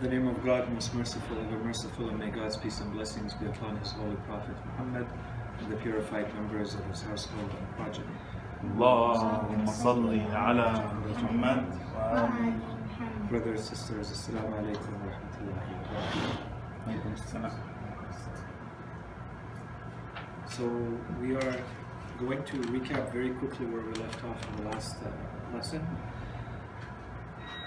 In the name of God, most merciful, ever merciful, and may God's peace and blessings be upon His holy Prophet Muhammad and the purified members of his household and progeny. اللهم صل على محمد وآل Brothers, sisters, Assalamu alaikum wa rahmatullahi wa barakatuh. So we are going to recap very quickly where we left off in the last lesson.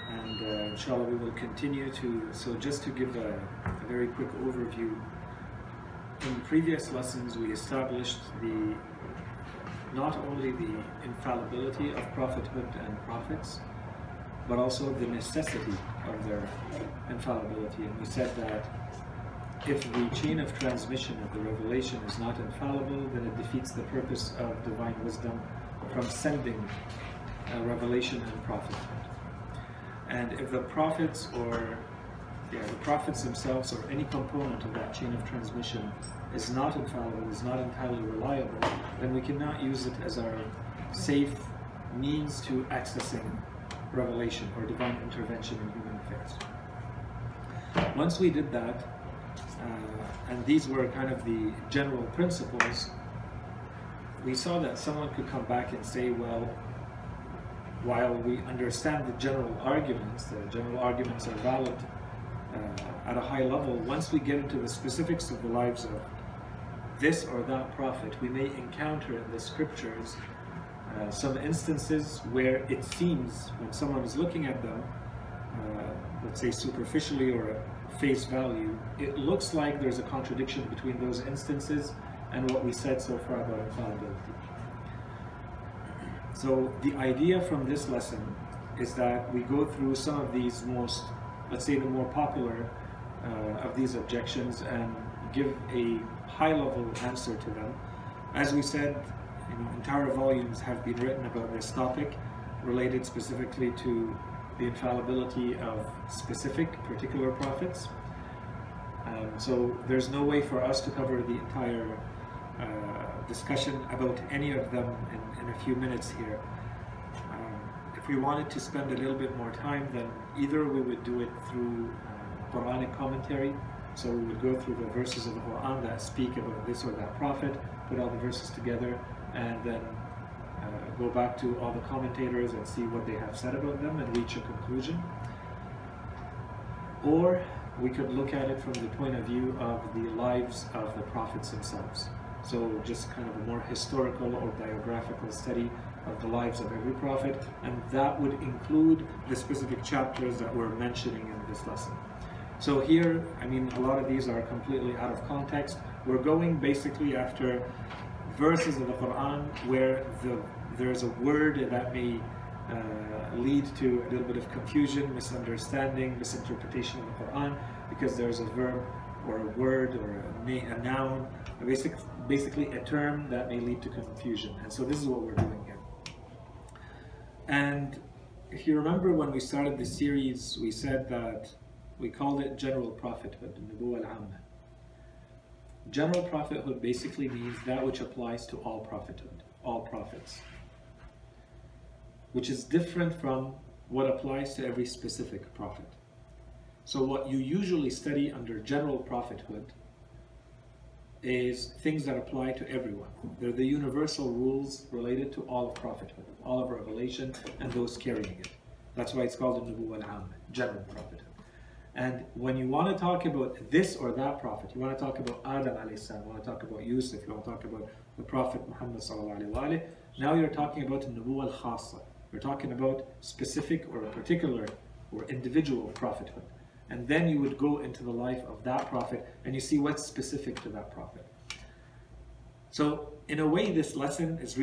And inshallah we will continue to, so just to give a very quick overview, in previous lessons we established not only the infallibility of prophethood and prophets, but also the necessity of their infallibility. And we said that if the chain of transmission of the revelation is not infallible, then it defeats the purpose of divine wisdom from sending revelation and prophethood. And if the prophets the prophets themselves or any component of that chain of transmission is not infallible, is not entirely reliable, then we cannot use it as our safe means to accessing revelation or divine intervention in human affairs. Once we did that, and these were kind of the general principles, we saw that someone could come back and say, well, while we understand the general arguments are valid at a high level, once we get into the specifics of the lives of this or that prophet, we may encounter in the scriptures some instances where it seems, when someone is looking at them, let's say superficially or at face value, it looks like there's a contradiction between those instances and what we said so far about infallibility. So the idea from this lesson is that we go through some of these most, let's say the more popular of these objections and give a high-level answer to them. As we said, entire volumes have been written about this topic, related specifically to the infallibility of specific, particular prophets. So there's no way for us to cover the entire discussion about any of them in a few minutes here. If we wanted to spend a little bit more time, then either we would do it through Quranic commentary, so we would go through the verses of the Quran that speak about this or that prophet, put all the verses together, and then go back to all the commentators and see what they have said about them and reach a conclusion. Or we could look at it from the point of view of the lives of the prophets themselves. So just kind of a more historical or biographical study of the lives of every prophet, and that would include the specific chapters that we're mentioning in this lesson. So here, I mean, a lot of these are completely out of context. We're going basically after verses of the Quran where there's a word that may lead to a little bit of confusion, misunderstanding, misinterpretation of the Quran, because there's a verb or a word or a noun, basically a term that may lead to confusion. And so this is what we're doing here. And if you remember when we started the series, we said that we called it general prophethood, Nubuwwa al-Amma. General prophethood basically means that which applies to all prophethood, all prophets, which is different from what applies to every specific prophet. So what you usually study under general prophethood is things that apply to everyone. They're the universal rules related to all of prophethood, all of revelation, and those carrying it. That's why it's called the Nubuwwa al-Amma, general prophethood. And when you want to talk about this or that prophet, you want to talk about Adam alayhi salam, you want to talk about Yusuf, you want to talk about the Prophet Muhammad sallallahu alayhi wa alayhi, now you're talking about the Nubuwwa al-Khassa. You're talking about specific or a particular or individual prophethood. And then you would go into the life of that prophet and you see what's specific to that prophet. So in a way, this lesson is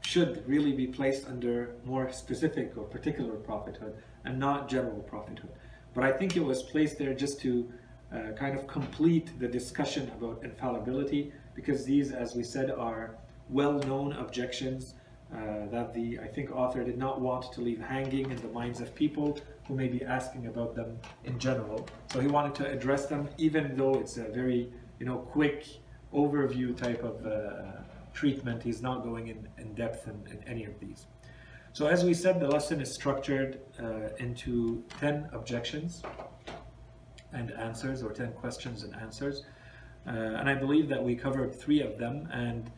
should really be placed under more specific or particular prophethood and not general prophethood. But I think it was placed there just to kind of complete the discussion about infallibility, because these, as we said, are well-known objections that the, I think, author did not want to leave hanging in the minds of people who may be asking about them in general. So he wanted to address them, even though it's a very, quick overview type of treatment. He's not going in depth in any of these. So as we said, the lesson is structured into 10 objections and answers, or 10 questions and answers. And I believe that we covered 3 of them, and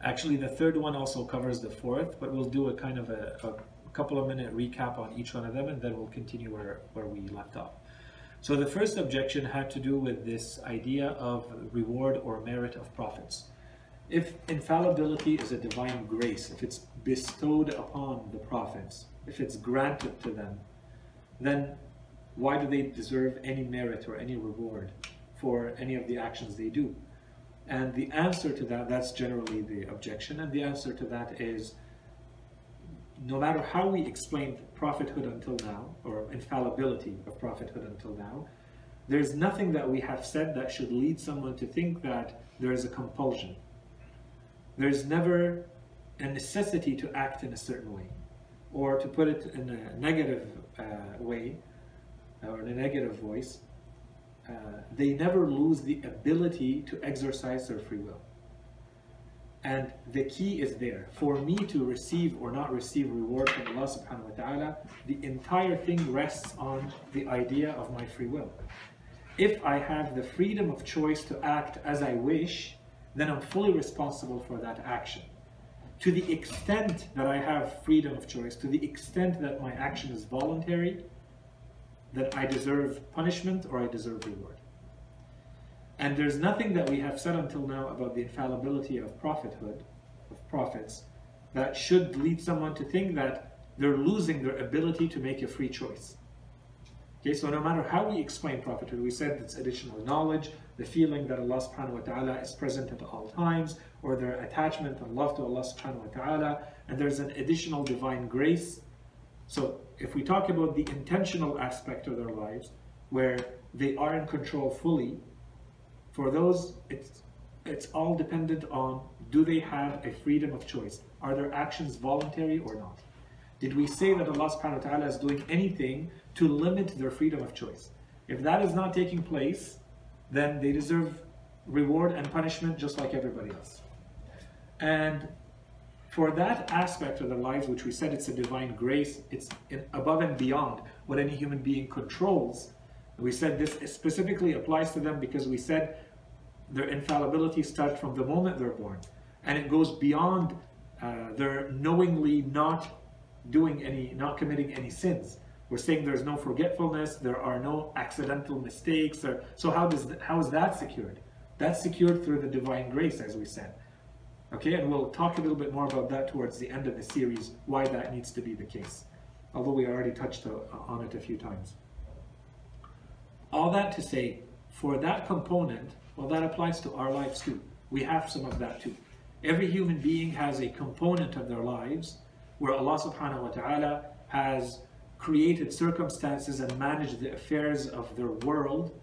actually the third one also covers the 4th, but we'll do a kind of a couple of minute recap on each one of them, and then we'll continue where we left off. So the first objection had to do with this idea of reward or merit of prophets. If infallibility is a divine grace, if it's bestowed upon the prophets, if it's granted to them, then why do they deserve any merit or any reward for any of the actions they do? And the answer to that, that's generally the objection, and the answer to that is, no matter how we explained prophethood until now, or infallibility of prophethood until now, there's nothing that we have said that should lead someone to think that there is a compulsion. There's never a necessity to act in a certain way, or to put it in a negative way, or in a negative voice. They never lose the ability to exercise their free will. And the key is there. For me to receive or not receive reward from Allah subhanahu wa ta'ala, the entire thing rests on the idea of my free will. If I have the freedom of choice to act as I wish, then I'm fully responsible for that action. To the extent that I have freedom of choice, to the extent that my action is voluntary, that I deserve punishment or I deserve reward. And there's nothing that we have said until now about the infallibility of prophethood, of prophets, that should lead someone to think that they're losing their ability to make a free choice. Okay, so no matter how we explain prophethood, we said it's additional knowledge, the feeling that Allah subhanahu wa ta'ala is present at all times, or their attachment and love to Allah subhanahu wa ta'ala, and there's an additional divine grace. So if we talk about the intentional aspect of their lives, where they are in control fully, for those, it's all dependent on, do they have a freedom of choice? Are their actions voluntary or not? Did we say that Allah subhanahu wa ta'ala is doing anything to limit their freedom of choice? If that is not taking place, then they deserve reward and punishment just like everybody else. And for that aspect of their lives, which we said it's a divine grace, it's above and beyond what any human being controls. We said this specifically applies to them because we said their infallibility starts from the moment they're born, and it goes beyond their knowingly not committing any sins. We're saying there's no forgetfulness, there are no accidental mistakes. So how is that secured? That's secured through the divine grace, as we said. Okay, and we'll talk a little bit more about that towards the end of the series, why that needs to be the case, although we already touched on it a few times. All that to say, for that component, well, that applies to our lives too. We have some of that too. Every human being has a component of their lives where Allah subhanahu wa ta'ala has created circumstances and managed the affairs of their world,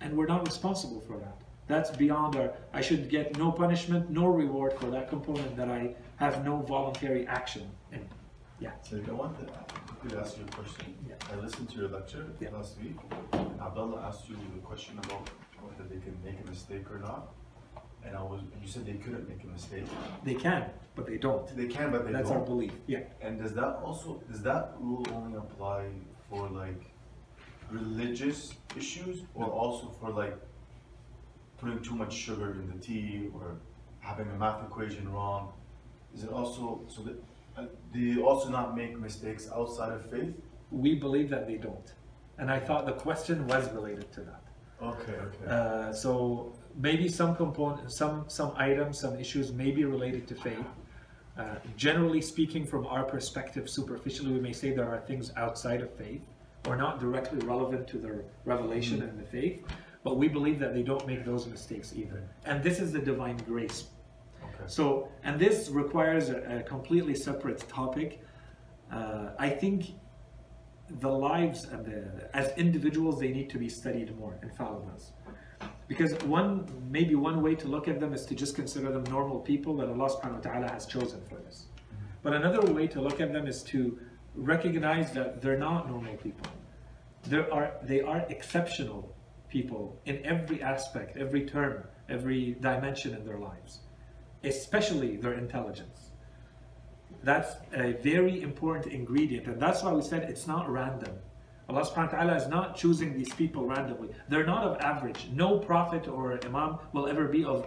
and we're not responsible for that. That's beyond I should get no punishment, no reward for that component that I have no voluntary action in. Yeah. So I wanted to ask you a question. Yeah. I listened to your lecture last week, and Abdullah asked you the question about whether they can make a mistake or not. And you said they couldn't make a mistake. They can, but they don't. They can, but they That's don't. our belief. Yeah. And does that rule only apply for like religious issues, or also for like putting too much sugar in the tea, or having a math equation wrong? Is it also so that do you also not make mistakes outside of faith? We believe that they don't, and I thought the question was related to that. Okay. So maybe some components, some items, some issues may be related to faith. Generally speaking, from our perspective, superficially, we may say there are things outside of faith or not directly relevant to the revelation and the faith, but we believe that they don't make those mistakes either. And this is the divine grace. Okay. So, and this requires a completely separate topic. I think the lives of as individuals, they need to be studied more, infallibles. Because maybe one way to look at them is to just consider them normal people that Allah subhanahu wa ta'ala has chosen for this. But another way to look at them is to recognize that they're not normal people. They are exceptional people in every aspect, every term, every dimension in their lives, especially their intelligence. That's a very important ingredient, and that's why we said it's not random. Allah subhanahu wa ta'ala is not choosing these people randomly. They're not of average. No prophet or imam will ever be of,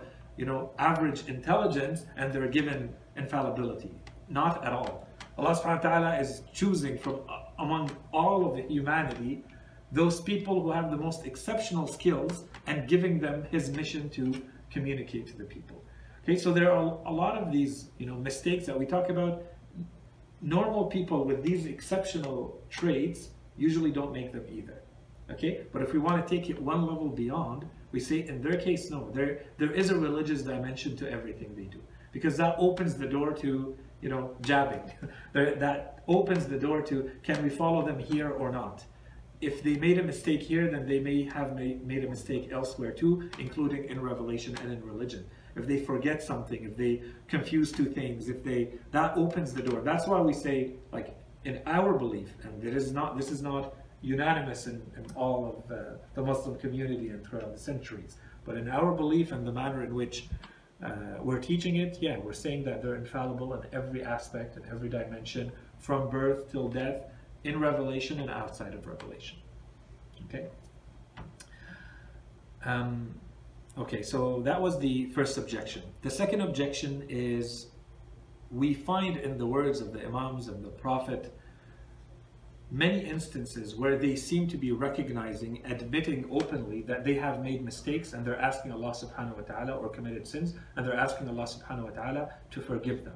average intelligence and they're given infallibility. Not at all. Allah subhanahu wa ta'ala is choosing from among all of the humanity those people who have the most exceptional skills and giving them His mission to communicate to the people. Okay, so there are a lot of these mistakes that we talk about. Normal people with these exceptional traits usually don't make them either. Okay, but if we want to take it one level beyond, we say in their case, no, there is a religious dimension to everything they do, because that opens the door to jabbing. That opens the door to, can we follow them here or not? If they made a mistake here, then they may have made a mistake elsewhere too, including in revelation and in religion. If they forget something, if they confuse two things, that opens the door. That's why we say, like, in our belief, and this is not unanimous in all of the Muslim community and throughout the centuries, but in our belief and the manner in which we're teaching it, yeah, we're saying that they're infallible in every aspect and every dimension, from birth till death, in revelation and outside of revelation. Okay. Okay, so that was the first objection. The second objection is, we find in the words of the Imams and the Prophet many instances where they seem to be recognizing, admitting openly that they have made mistakes, and they're asking Allah subhanahu wa ta'ala, or committed sins, and they're asking Allah subhanahu wa ta'ala to forgive them.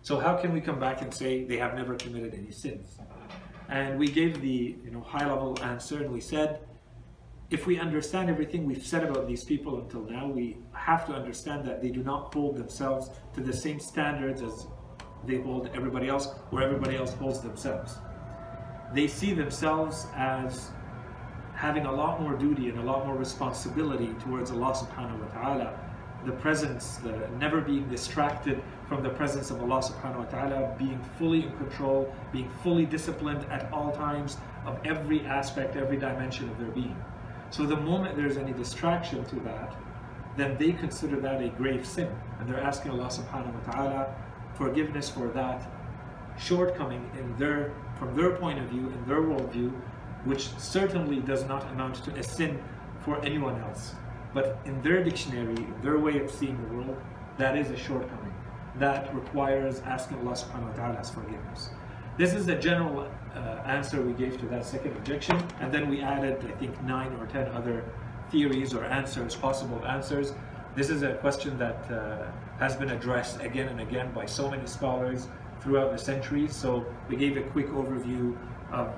So how can we come back and say they have never committed any sins? And we gave the high-level answer, and we said, if we understand everything we've said about these people until now, we have to understand that they do not hold themselves to the same standards as they hold everybody else, or everybody else holds themselves. They see themselves as having a lot more duty and a lot more responsibility towards Allah subhanahu wa ta'ala. The presence, never being distracted from the presence of Allah subhanahu wa ta'ala, being fully in control, being fully disciplined at all times of every aspect, every dimension of their being. So the moment there's any distraction to that, then they consider that a grave sin, and they're asking Allah subhanahu wa ta'ala forgiveness for that shortcoming from their point of view, in their worldview, which certainly does not amount to a sin for anyone else. But in their dictionary, in their way of seeing the world, that is a shortcoming. That requires asking Allah subhanahu wa ta'ala's forgiveness. This is the general answer we gave to that second objection, and then we added, I think, 9 or 10 other theories or answers, possible answers. This is a question that has been addressed again and again by so many scholars throughout the centuries, so we gave a quick overview of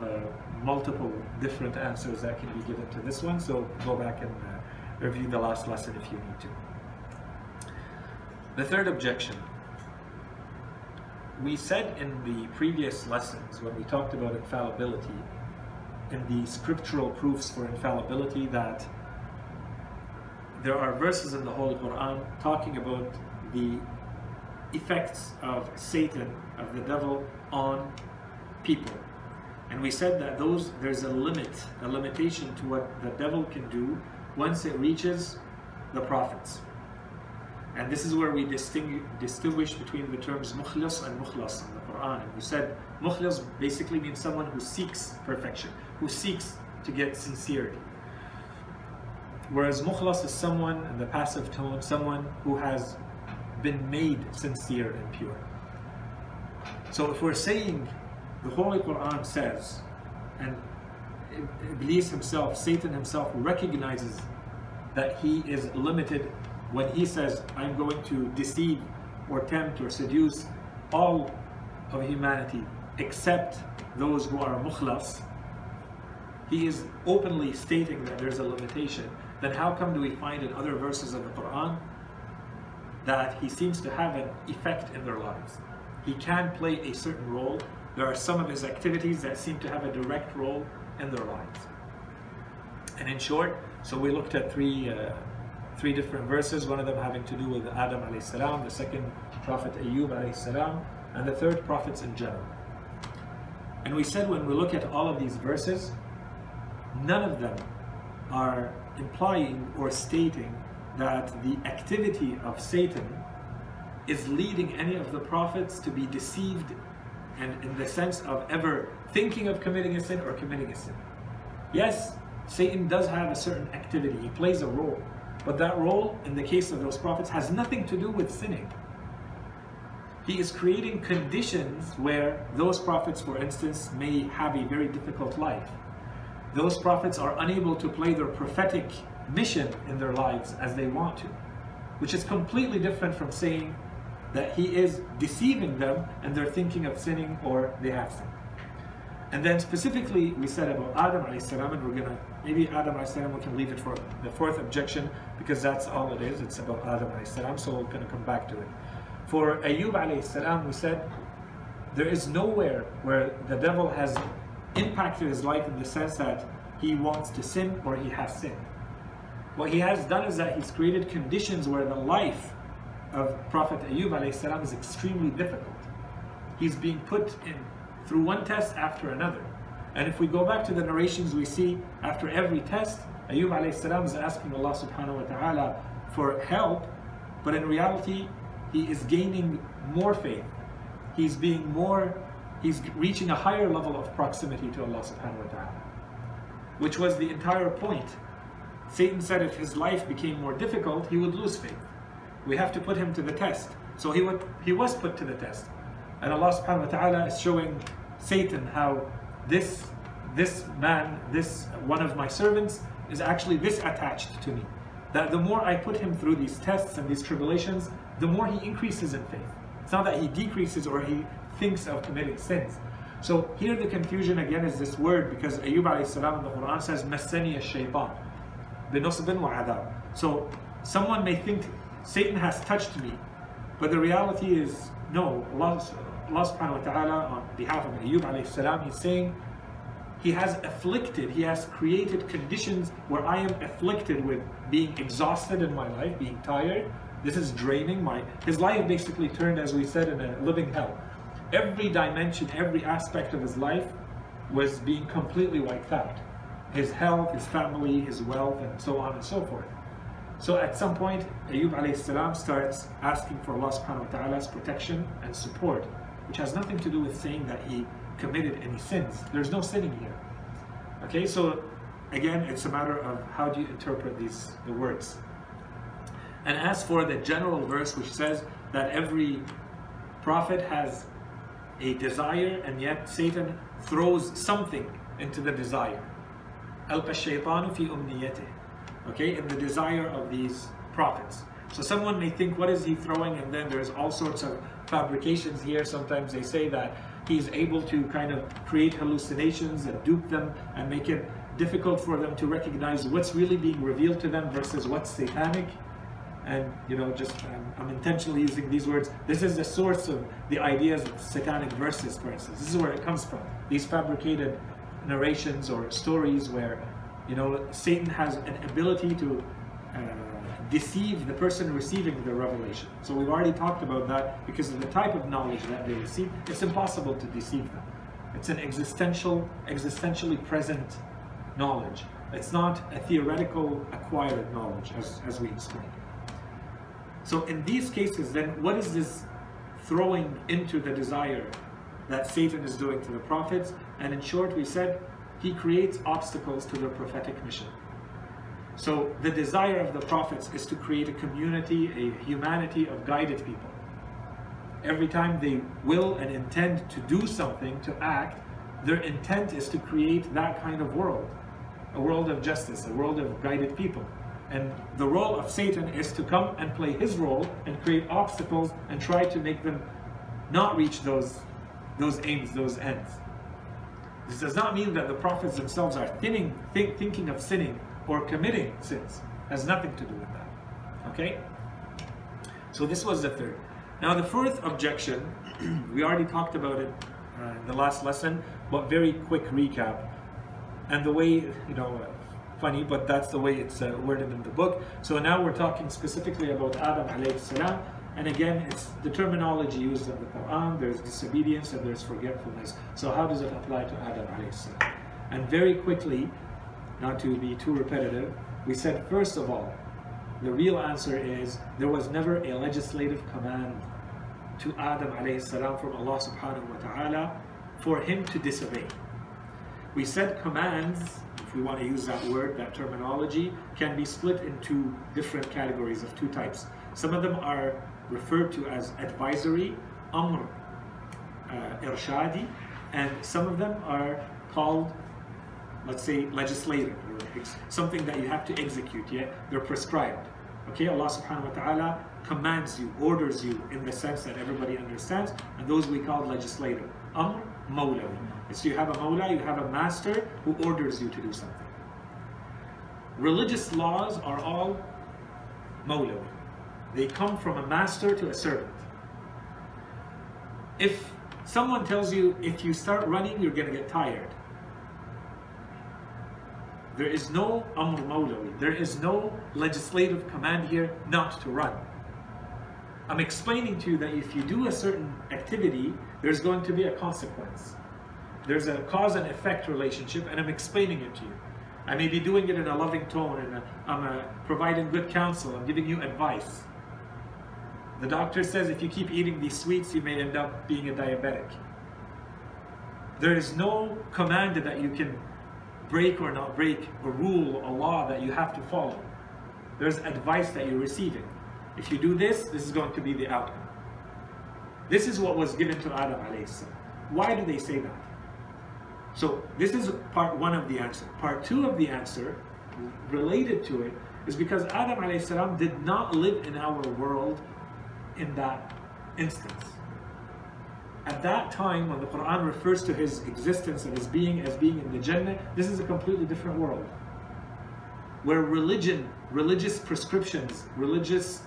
multiple different answers that can be given to this one, so go back and review the last lesson if you need to. The third objection. We said in the previous lessons, when we talked about infallibility, in the scriptural proofs for infallibility, that there are verses in the Holy Quran talking about the effects of Satan, of the devil, on people. And we said that there's a limitation to what the devil can do once it reaches the prophets. And this is where we distinguish between the terms mukhlas and mukhlas in the Quran. And we said mukhlas basically means someone who seeks perfection, who seeks to get sincerity. Whereas mukhlas is someone, in the passive tone, someone who has been made sincere and pure. So if we're saying the Holy Quran says, and Iblis himself, Satan himself, recognizes that he is limited when he says, I'm going to deceive or tempt or seduce all of humanity except those who are mukhlas, he is openly stating that there's a limitation. Then how come do we find in other verses of the Quran that he seems to have an effect in their lives? He can play a certain role. There are some of his activities that seem to have a direct role in their lives. And in short, so we looked at three different verses, one of them having to do with Adam alayhi salam, the second Prophet Ayyub alayhi salam, and the third prophets in general. And we said when we look at all of these verses, none of them are implying or stating that the activity of Satan is leading any of the prophets to be deceived, and in the sense of ever thinking of committing a sin or committing a sin. Yes, Satan does have a certain activity, he plays a role, but that role, in the case of those prophets, has nothing to do with sinning. He is creating conditions where those prophets, for instance, may have a very difficult life. Those prophets are unable to play their prophetic mission in their lives as they want to, which is completely different from saying that he is deceiving them and they're thinking of sinning or they have sinned. And then specifically we said about Adam alayhi salam, and we're gonna, maybe Adam alayhi salam, we can leave it for the fourth objection because that's all it is, it's about Adam alayhi salam, so we're gonna come back to it. For Ayyub alayhi salam, we said there is nowhere where the devil has impacted his life in the sense that he wants to sin or he has sinned. What he has done is that he's created conditions where the life of Prophet Ayyub alayhi salam is extremely difficult. He's being put in through one test after another. And if we go back to the narrations, we see after every test, Ayyub alayhi salam is asking Allah subhanahu wa ta'ala for help, but in reality, he is gaining more faith. He's reaching a higher level of proximity to Allah subhanahu wa ta'ala, which was the entire point. Satan said if his life became more difficult, he would lose faith. We have to put him to the test. So he was put to the test. And Allah subhanahu wa ta'ala is showing Satan how this man, this one of my servants, is actually this attached to me. That the more I put him through these tests and these tribulations, the more he increases in faith. It's not that he decreases or he thinks of committing sins. So here the confusion again is this word, because Ayyub alayhi salam in the Quran says, Massani ash-shaytan, binusbin wa adab. So someone may think Satan has touched me, but the reality is no. Allah subhanahu wa ta'ala on behalf of Ayyub alayhi salam, he's saying he has afflicted, he has created conditions where I am afflicted with being exhausted in my life, being tired. This is draining his life basically turned, as we said, in a living hell. Every dimension, every aspect of his life was being completely wiped out. His health, his family, his wealth, and so on and so forth. So at some point, Ayyub alayhi salam starts asking for Allah subhanahu wa ta'ala's protection and support, which has nothing to do with saying that he committed any sins. There's no sinning here. Okay, so again, it's a matter of how do you interpret the words. And as for the general verse which says that every prophet has a desire and yet Satan throws something into the desire. Alqa shaytanu fi umniyatih. Okay, in the desire of these prophets. So someone may think, what is he throwing? And then there's all sorts of fabrications here. Sometimes they say that he's able to kind of create hallucinations and dupe them and make it difficult for them to recognize what's really being revealed to them versus what's satanic. And I'm intentionally using these words. This is the source of the ideas of satanic verses, for instance. This is where it comes from. These fabricated narrations or stories where Satan has an ability to deceive the person receiving the revelation. So we've already talked about that because of the type of knowledge that they receive. It's impossible to deceive them. It's an existentially present knowledge. It's not a theoretical acquired knowledge, as we explained. So in these cases, then, what is this throwing into the desire that Satan is doing to the prophets? And in short, we said, he creates obstacles to their prophetic mission. So the desire of the prophets is to create a community, a humanity of guided people. Every time they will and intend to do something, to act, their intent is to create that kind of world. A world of justice, a world of guided people. And the role of Satan is to come and play his role and create obstacles and try to make them not reach those aims, those ends. This does not mean that the prophets themselves are thinking of sinning or committing sins. It has nothing to do with that. Okay? So this was the third. Now the fourth objection, we already talked about it in the last lesson, but very quick recap. And the way, funny, but that's the way it's worded in the book. So now we're talking specifically about Adam alayhi salam. And again, it's the terminology used in the Quran. There's disobedience and there's forgetfulness. So how does it apply to Adam alayhi salam? And very quickly, not to be too repetitive, we said first of all, the real answer is there was never a legislative command to Adam alayhi salam from Allah subhanahu wa ta'ala for him to disobey. We said commands, if we want to use that word, that terminology, can be split into different categories of two types. Some of them are referred to as advisory, amr, irshadi, and some of them are called, let's say, legislative, or something that you have to execute, yeah? They're prescribed. Okay, Allah subhanahu wa ta'ala commands you, orders you in the sense that everybody understands, and those we call legislative. Amr, mawlawi. So you have a mawla, you have a master who orders you to do something. Religious laws are all mawlawi. They come from a master to a servant. If someone tells you, if you start running, you're going to get tired, there is no amr mawlawi. There is no legislative command here not to run. I'm explaining to you that if you do a certain activity, there's going to be a consequence. There's a cause and effect relationship, and I'm explaining it to you. I may be doing it in a loving tone, and I'm providing good counsel, I'm giving you advice. The doctor says if you keep eating these sweets, you may end up being a diabetic. There is no command that you can break or not break, a rule, a law that you have to follow. There's advice that you're receiving. If you do this, this is going to be the outcome. This is what was given to Adam alayhi salam. Why do they say that? So this is part one of the answer. Part two of the answer, related to it, is because Adam alayhi salam did not live in our world in that instance. At that time, when the Quran refers to his existence and his being as being in the Jannah, this is a completely different world, where religion, religious prescriptions, religious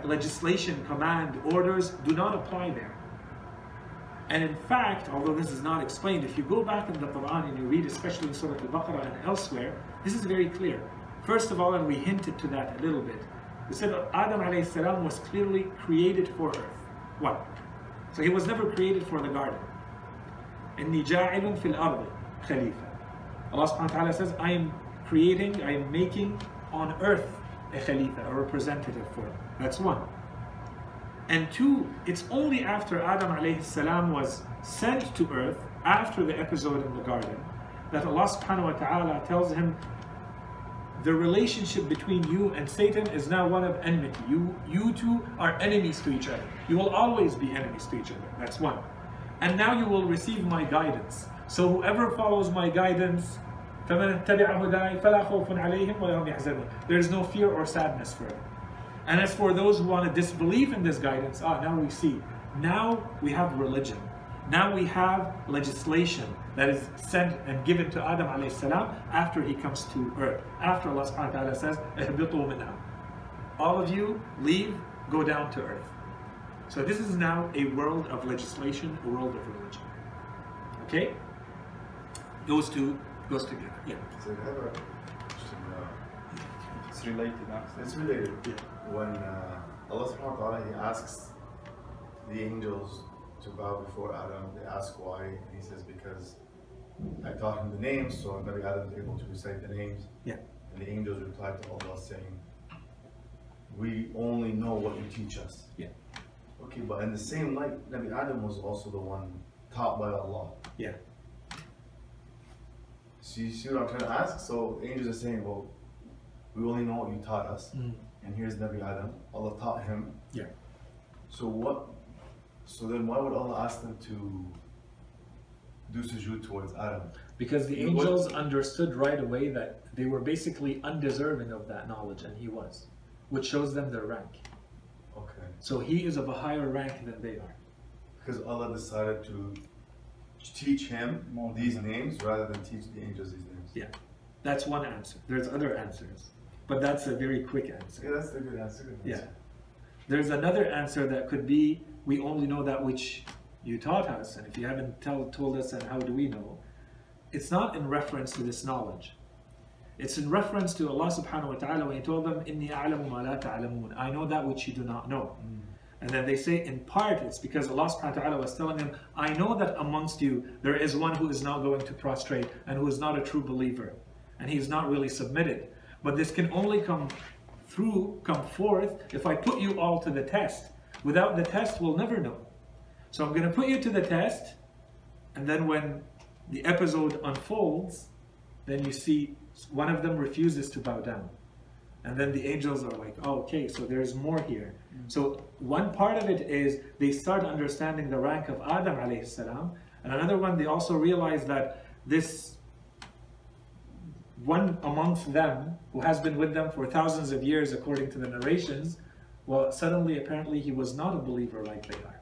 legislation, command, orders do not apply there. And in fact, although this is not explained, if you go back in the Quran and you read, especially in Surah Al-Baqarah and elsewhere, this is very clear. First of all, and we hinted to that a little bit, we said Adam alayhi salam was clearly created for earth. One. So he was never created for the garden. إِنِّي جَاعِلٌ فِي الْأَرْضِ خَلِيفَةً. Allah subhanahu wa ta'ala says, I am creating, I am making on earth a khalifa, a representative for him. That's one. And two, it's only after Adam alayhi salam was sent to earth, after the episode in the garden, that Allah subhanahu wa ta'ala tells him, the relationship between you and Satan is now one of enmity. You two are enemies to each other. You will always be enemies to each other. That's one. And now you will receive my guidance. So whoever follows my guidance, there is no fear or sadness for them. And as for those who want to disbelieve in this guidance, now we see. Now we have religion. Now we have legislation that is sent and given to Adam alayhi salam after he comes to earth. After Allah subhanahu wa ta'ala says, "Ihbitu minha." All of you leave, go down to earth. So this is now a world of legislation, a world of religion. Okay? Those two goes together. Yeah. So I have a question. It's related. It's related. Yeah. When Allah subhanahu wa ta'ala, he asks the angels to bow before Adam, they ask why, and he says, because I taught him the names, so Nabi Adam is able to recite the names. Yeah. And the angels replied to Allah saying, we only know what you teach us. Yeah. Okay, but in the same light, Nabi Adam was also the one taught by Allah. Yeah. So you see what I'm trying to ask? So the angels are saying, well, we only know what you taught us. And here's Nabi Adam, Allah taught him. Yeah. So then why would Allah ask them to do sujood towards Adam? Because the angels understood right away that they were basically undeserving of that knowledge, and he was, which shows them their rank. Okay. So he is of a higher rank than they are. Because Allah decided to teach him these names rather than teach the angels these names. Yeah. That's one answer. There's other answers, but that's a very quick answer. Yeah, that's the good answer. Yeah. There's another answer that could be, we only know that which you taught us, and if you haven't told us, then how do we know? It's not in reference to this knowledge. It's in reference to Allah subhanahu wa ta'ala when he told them, إِنِّي أَعْلَمُ مَا لَا تَعْلَمُونَ. I know that which you do not know. And then they say, in part, it's because Allah subhanahu wa ta'ala was telling them, I know that amongst you, there is one who is not going to prostrate, and who is not a true believer, and he is not really submitted. But this can only come forth if I put you all to the test. Without the test, we'll never know. So I'm going to put you to the test, and then when the episode unfolds, then you see one of them refuses to bow down. And then the angels are like, oh, okay, so there's more here. So one part of it is they start understanding the rank of Adam alayhi salam, and another one, they also realize that this one amongst them, who has been with them for thousands of years according to the narrations, well, suddenly apparently he was not a believer like they are.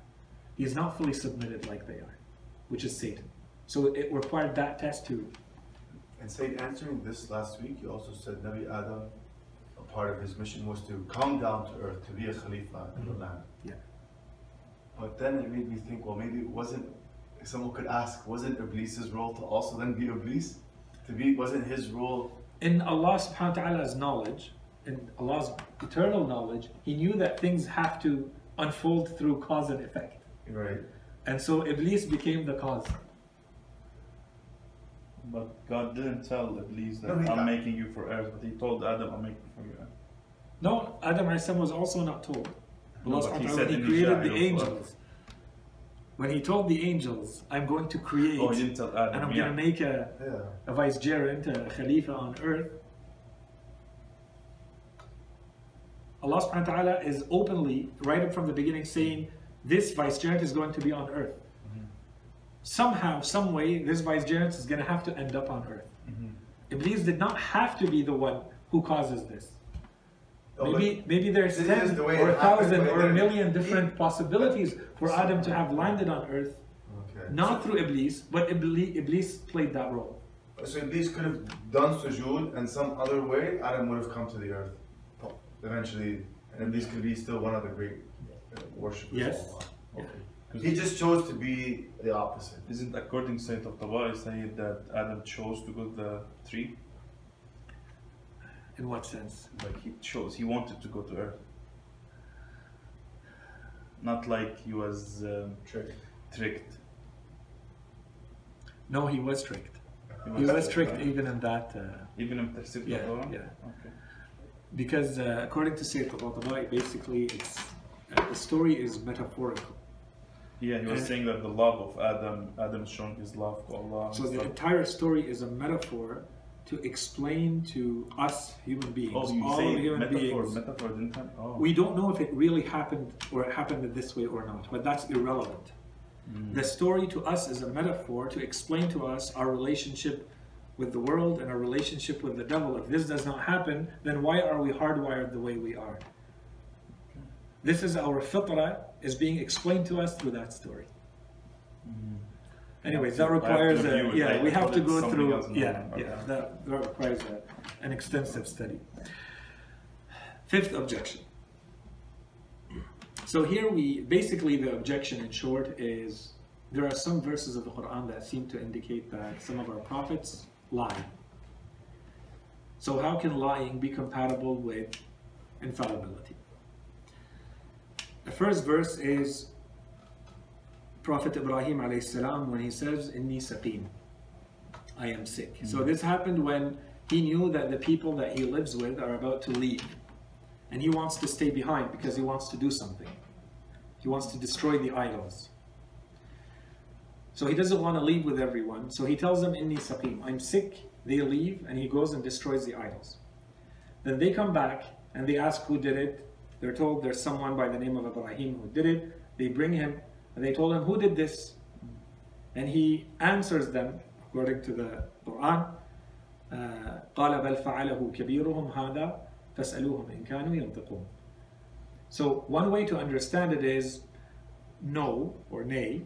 He is not fully submitted like they are, which is Satan. So it required that test too. And Sayyid, answering this last week, you also said Nabi Adam, a part of his mission was to come down to earth, to be a Khalifa in the land. Yeah. But then it made me think, well, maybe it wasn't, someone could ask, wasn't Iblis's role to also then be Iblis? Wasn't his role? In Allah subhanahu wa ta'ala's knowledge, in Allah's eternal knowledge, He knew that things have to unfold through cause and effect. Right. And so Iblis became the cause. But God didn't tell Iblis that No, I'm making you for earth, but He told Adam, I'm making you for you. No, Adam alayhi salam was also not told. No, Allah but He subhanahu wa said ta'ala, He in created the Ija'il angels. When He told the angels, I'm going to create, Oh, He didn't tell Adam. and I'm yeah. going to make Yeah. a vicegerent, a Khalifa on earth. Allah subhanahu wa ta'ala is openly, right up from the beginning, saying this vicegerent is going to be on earth. Somehow, some way, this vicegerent is going to have to end up on earth. Iblis did not have to be the one who causes this. Oh, Maybe there's this 10 is the way or it happened, 1,000 but or a then million different possibilities for Adam to have landed on earth, Okay. not through Iblis, but Iblis played that role. So Iblis could have done sujood, and some other way, Adam would have come to the earth eventually, and Iblis could be still one of the great worshippers. Yes. Of Allah. Okay. He just chose to be the opposite. Isn't according to Sayyid Al-Tabari saying that Adam chose to go to the tree? In what sense? Like he wanted to go to earth. Not like he was tricked. No, he was tricked. He was tricked right? even in that. Even in Tafsir Yeah, Al-Quran? yeah. Okay. Because according to Sayyid Al-Tabari, basically it's the story is metaphorical. Yeah, he was And- saying that the love of Adam showing his love to Allah. So and the stuff. entire story is a metaphor to explain to us human beings, Oh, you all say human metaphor, beings. metaphor didn't happen? Oh. We don't know if it really happened or it happened this way or not, but that's irrelevant. The story to us is a metaphor to explain to us our relationship with the world and our relationship with the devil. If this does not happen, then why are we hardwired the way we are? This is our fitrah, is being explained to us through that story. Anyways, that requires we have to go through, that requires an extensive study. Fifth objection. So here basically the objection in short is, there are some verses of the Quran that seem to indicate that some of our prophets lie. So how can lying be compatible with infallibility? The first verse is Prophet Ibrahim alayhi salam, when he says, Inni saqim, I am sick. So this happened when he knew that the people that he lives with are about to leave. And he wants to stay behind because he wants to do something. He wants to destroy the idols. So he doesn't want to leave with everyone. So he tells them, Inni saqim, I'm sick. They leave and he goes and destroys the idols. Then they come back and they ask who did it. They're told there's someone by the name of Ibrahim who did it. They bring him and they told him, who did this? And he answers them, according to the Quran, قَالَ بَلْ فَعَلَهُ كَبِيرُهُمْ هَذَا فَاسْأَلُوهُمْ إِنْ كَانُوا يَنْطِقُونَ. So one way to understand it is, no or nay,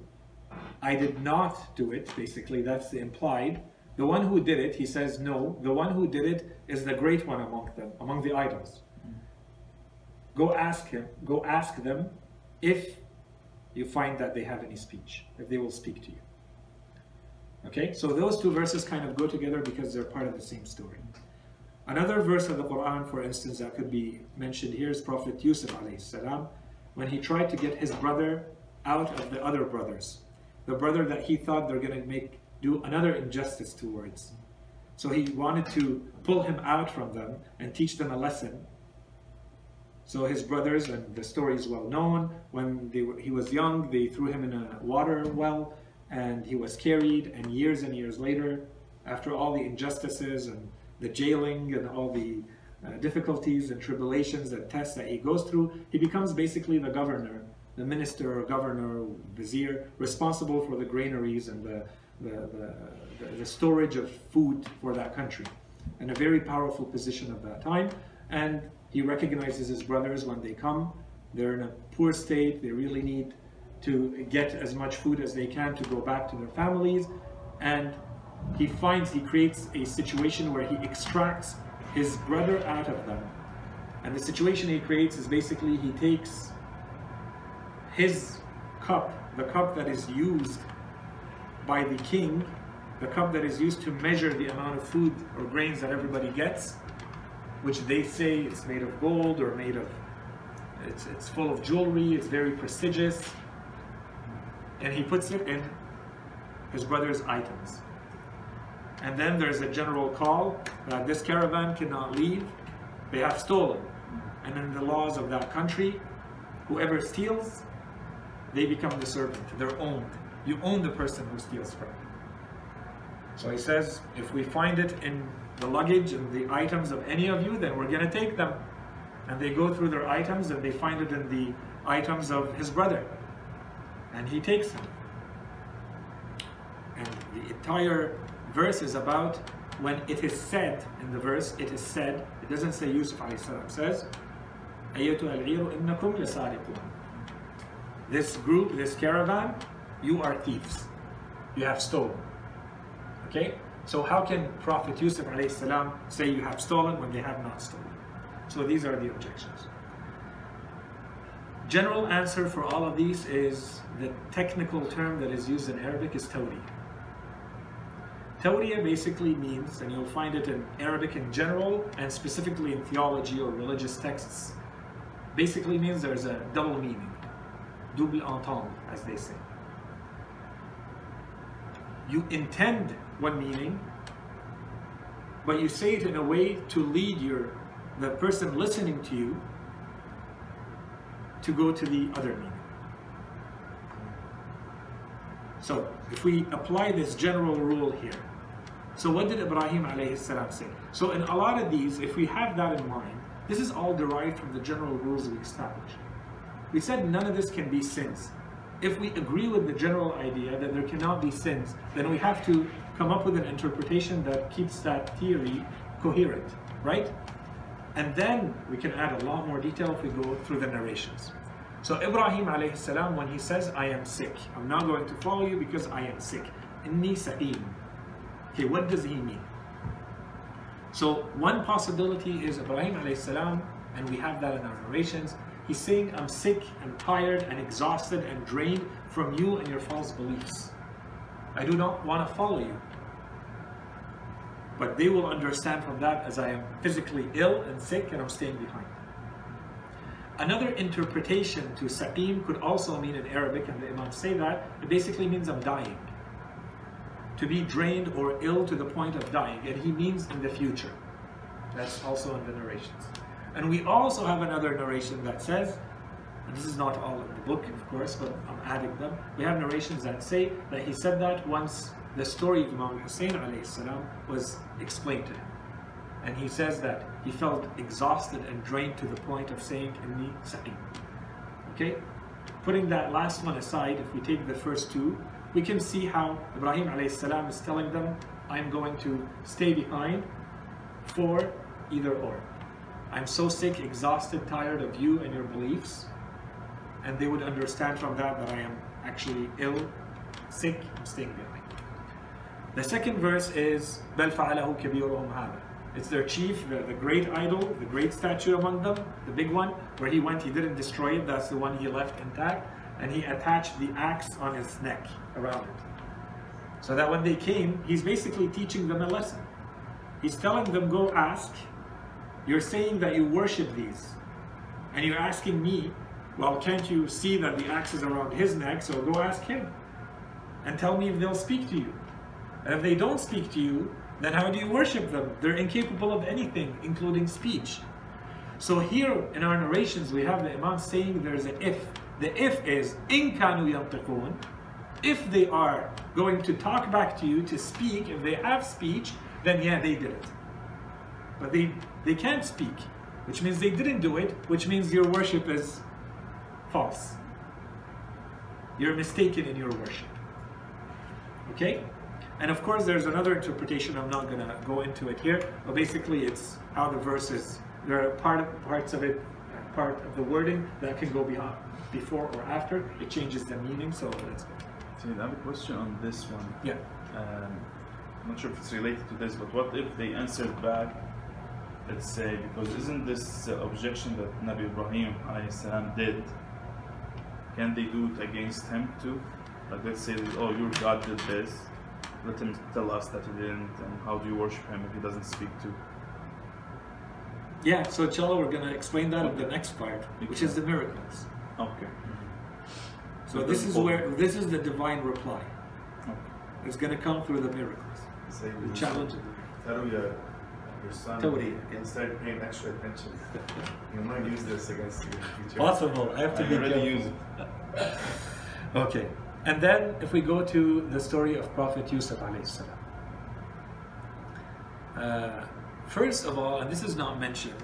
I did not do it, basically that's the implied. The one who did it, he says no, the one who did it is the great one among them, among the idols. Go ask him, go ask them if you find that they have any speech, if they will speak to you. Okay, so those two verses kind of go together because they're part of the same story. Another verse of the Quran, for instance, that could be mentioned here is Prophet Yusuf alayhi salam, when he tried to get his brother out of the other brothers. The brother that he thought they're going to do another injustice towards. So he wanted to pull him out from them and teach them a lesson. So his brothers, and the story is well known, when he was young, they threw him in a water well, and he was carried, and years later, after all the injustices and the jailing and all the difficulties and tribulations and tests that he goes through, he becomes basically the governor, the minister or governor, vizier, responsible for the granaries and the storage of food for that country, and a very powerful position of that time. And he recognizes his brothers when they come. They're in a poor state, they really need to get as much food as they can to go back to their families, and he creates a situation where he extracts his brother out of them. And the situation he creates is basically he takes his cup, the cup that is used by the king, the cup that is used to measure the amount of food or grains that everybody gets, which they say it's made of gold or made of, it's full of jewelry, it's very prestigious, and he puts it in his brother's items. And then there's a general call that this caravan cannot leave, they have stolen. And in the laws of that country, whoever steals, they become the servant, they're owned. You own the person who steals from you. So he says, if we find it in the luggage and the items of any of you, then we're going to take them. And they go through their items and they find it in the items of his brother. And he takes them. And the entire verse is about when it is said, in the verse, it is said, it doesn't say Yusuf alayhi salam, says, أَيَّتُهَا الْعِيرُ إِنَّكُمْ لَسَارِقُونَ. This group, this caravan, you are thieves. You have stolen. Okay? So how can Prophet Yusuf alayhi salam say you have stolen when they have not stolen? So these are the objections. General answer for all of these is the technical term that is used in Arabic is tawriya. Tawriya basically means, and you'll find it in Arabic in general and specifically in theology or religious texts, basically means there's a double meaning, double entendre, as they say. You intend one meaning, but you say it in a way to lead the person listening to you to go to the other meaning. So if we apply this general rule here, so what did Ibrahim alayhi salam say? So in a lot of these, if we have that in mind, this is all derived from the general rules we established. We said none of this can be sins. If we agree with the general idea that there cannot be sins, then we have to come up with an interpretation that keeps that theory coherent, right? And then we can add a lot more detail if we go through the narrations. So Ibrahim alayhi salam, when he says, I am sick, I'm not going to follow you because I am sick. Inni sa'im. Okay, what does he mean? So one possibility is Ibrahim alayhi salam, and we have that in our narrations, he's saying, I'm sick and tired and exhausted and drained from you and your false beliefs. I do not want to follow you. But they will understand from that as I am physically ill and sick and I'm staying behind. Another interpretation to saqim could also mean in Arabic, and the Imams say that, it basically means I'm dying. To be drained or ill to the point of dying, and he means in the future. That's also in the narrations. And we also have another narration that says, and this is not all in the book of course, but I'm adding them, we have narrations that say that he said that once the story of Imam Hussein alayhi salam was explained to him. And he says that he felt exhausted and drained to the point of saying, Inni sa'im. Okay? Putting that last one aside, if we take the first two, we can see how Ibrahim alayhi salam is telling them, I'm going to stay behind for either or. I'm so sick, exhausted, tired of you and your beliefs. And they would understand from that that I am actually ill, sick, I'm staying behind. The second verse is بَلْ فَعَلَهُ كَبِيرُهُمْ هَذَا. It's their chief, the great idol, the great statue among them, the big one, where he went, he didn't destroy it, that's the one he left intact, and he attached the axe on his neck around it. So that when they came, he's basically teaching them a lesson. He's telling them, go ask, you're saying that you worship these, and you're asking me, well, can't you see that the axe is around his neck, so go ask him, and tell me if they'll speak to you. And if they don't speak to you, then how do you worship them? They're incapable of anything, including speech. So here in our narrations, we have the Imam saying there's an if. The if is in kanu yantiqun. If they are going to talk back to you, to speak, if they have speech, then yeah, they did it. But they can't speak, which means they didn't do it, which means your worship is false. You're mistaken in your worship. Okay? And of course there's another interpretation, I'm not going to go into it here, but basically it's how the verse is. There are parts of it, part of the wording that can go beyond, before or after. It changes the meaning, so let's go. See, I have a question on this one. Yeah. I'm not sure if it's related to this, but what if they answered back, let's say, because isn't this objection that Nabi Ibrahim salam did, can they do it against him too? Like let's say, oh, your God did this, let him tell us that he didn't, and how do you worship him if he doesn't speak too? Yeah, so inshallah we're going to explain that in the next part, which is the miracles. Okay. So this is the divine reply. Okay. It's going to come through the miracles. Say The challenge. Tell your son, Tawri. and start paying extra attention. You might use this against you in the future. Possible. I have to be already careful. use it. Okay. And then if we go to the story of Prophet Yusuf alayhi salam. First of all, and this is not mentioned,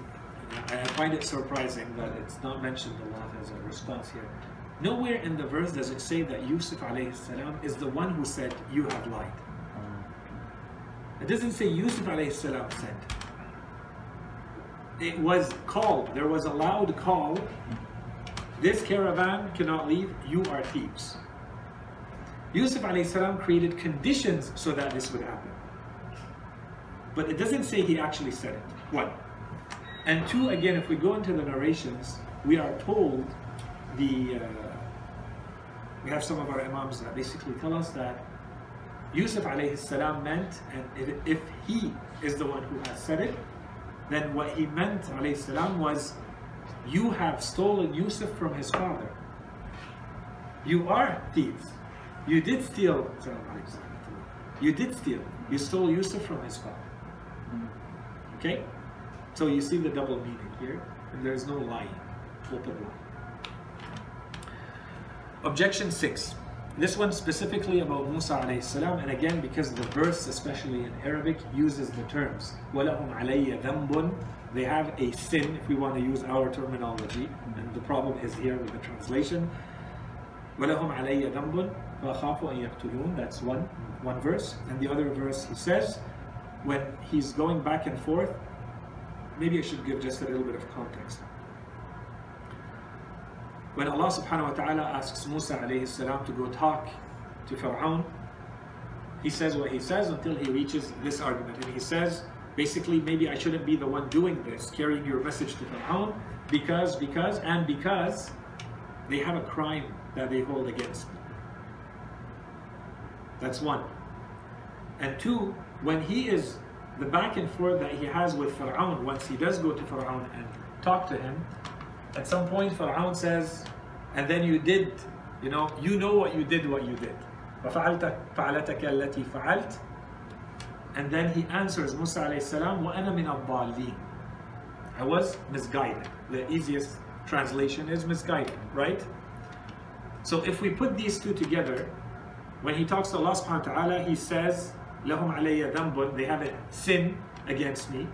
I find it surprising that it's not mentioned a lot as a response here. Nowhere in the verse does it say that Yusuf alayhi salam is the one who said, you have lied. It doesn't say Yusuf alayhi salam said. It was called, there was a loud call, this caravan cannot leave, you are thieves. Yusuf alayhi salam created conditions so that this would happen. But it doesn't say he actually said it. One. And two, again, if we go into the narrations, we are told we have some of our imams that basically tell us that Yusuf alayhi salam meant, and if he is the one who has said it, then what he meant alayhi salam was, you have stolen Yusuf from his father. You are thieves. You did steal. You did steal. You stole Yusuf from his father. Okay? So you see the double meaning here, and there is no lying. Open lie. Objection 6. This one specifically about Musa alayhi salam, and again because the verse, especially in Arabic, uses the terms وَلَهُمْ عَلَيَّ ذَنْبٌ. They have a sin, if we want to use our terminology, and the problem is here with the translation. وَلَهُمْ عَلَيَّ ذَنْبٌ فَأَخَافُ أَن يَقْتُلُونَ. That's one verse. And the other verse he says, when he's going back and forth, maybe I should give just a little bit of context. When Allah subhanahu wa ta'ala asks Musa alayhi salam to go talk to Fir'aun, he says what he says until he reaches this argument. And he says, basically, maybe I shouldn't be the one doing this, carrying your message to Fir'aun, because they have a crime that they hold against me. That's one. And two, when he is, the back and forth that he has with Fir'aun, once he does go to Fir'aun and talk to him, at some point Fir'aun says, and then you did, you know what you did. فَفَعَلْتَكَ الَّتِي فَعَلْتَ. And then he answers Musa alayhi salam, وَأَنَا مِنَ الضَّالِّينَ. I was misguided. The easiest translation is misguided, right? So if we put these two together, when he talks to Allah subhanahu wa ta'ala, he says, لَهُمْ عَلَيَّ ذَنْبٌ. They have a sin against me.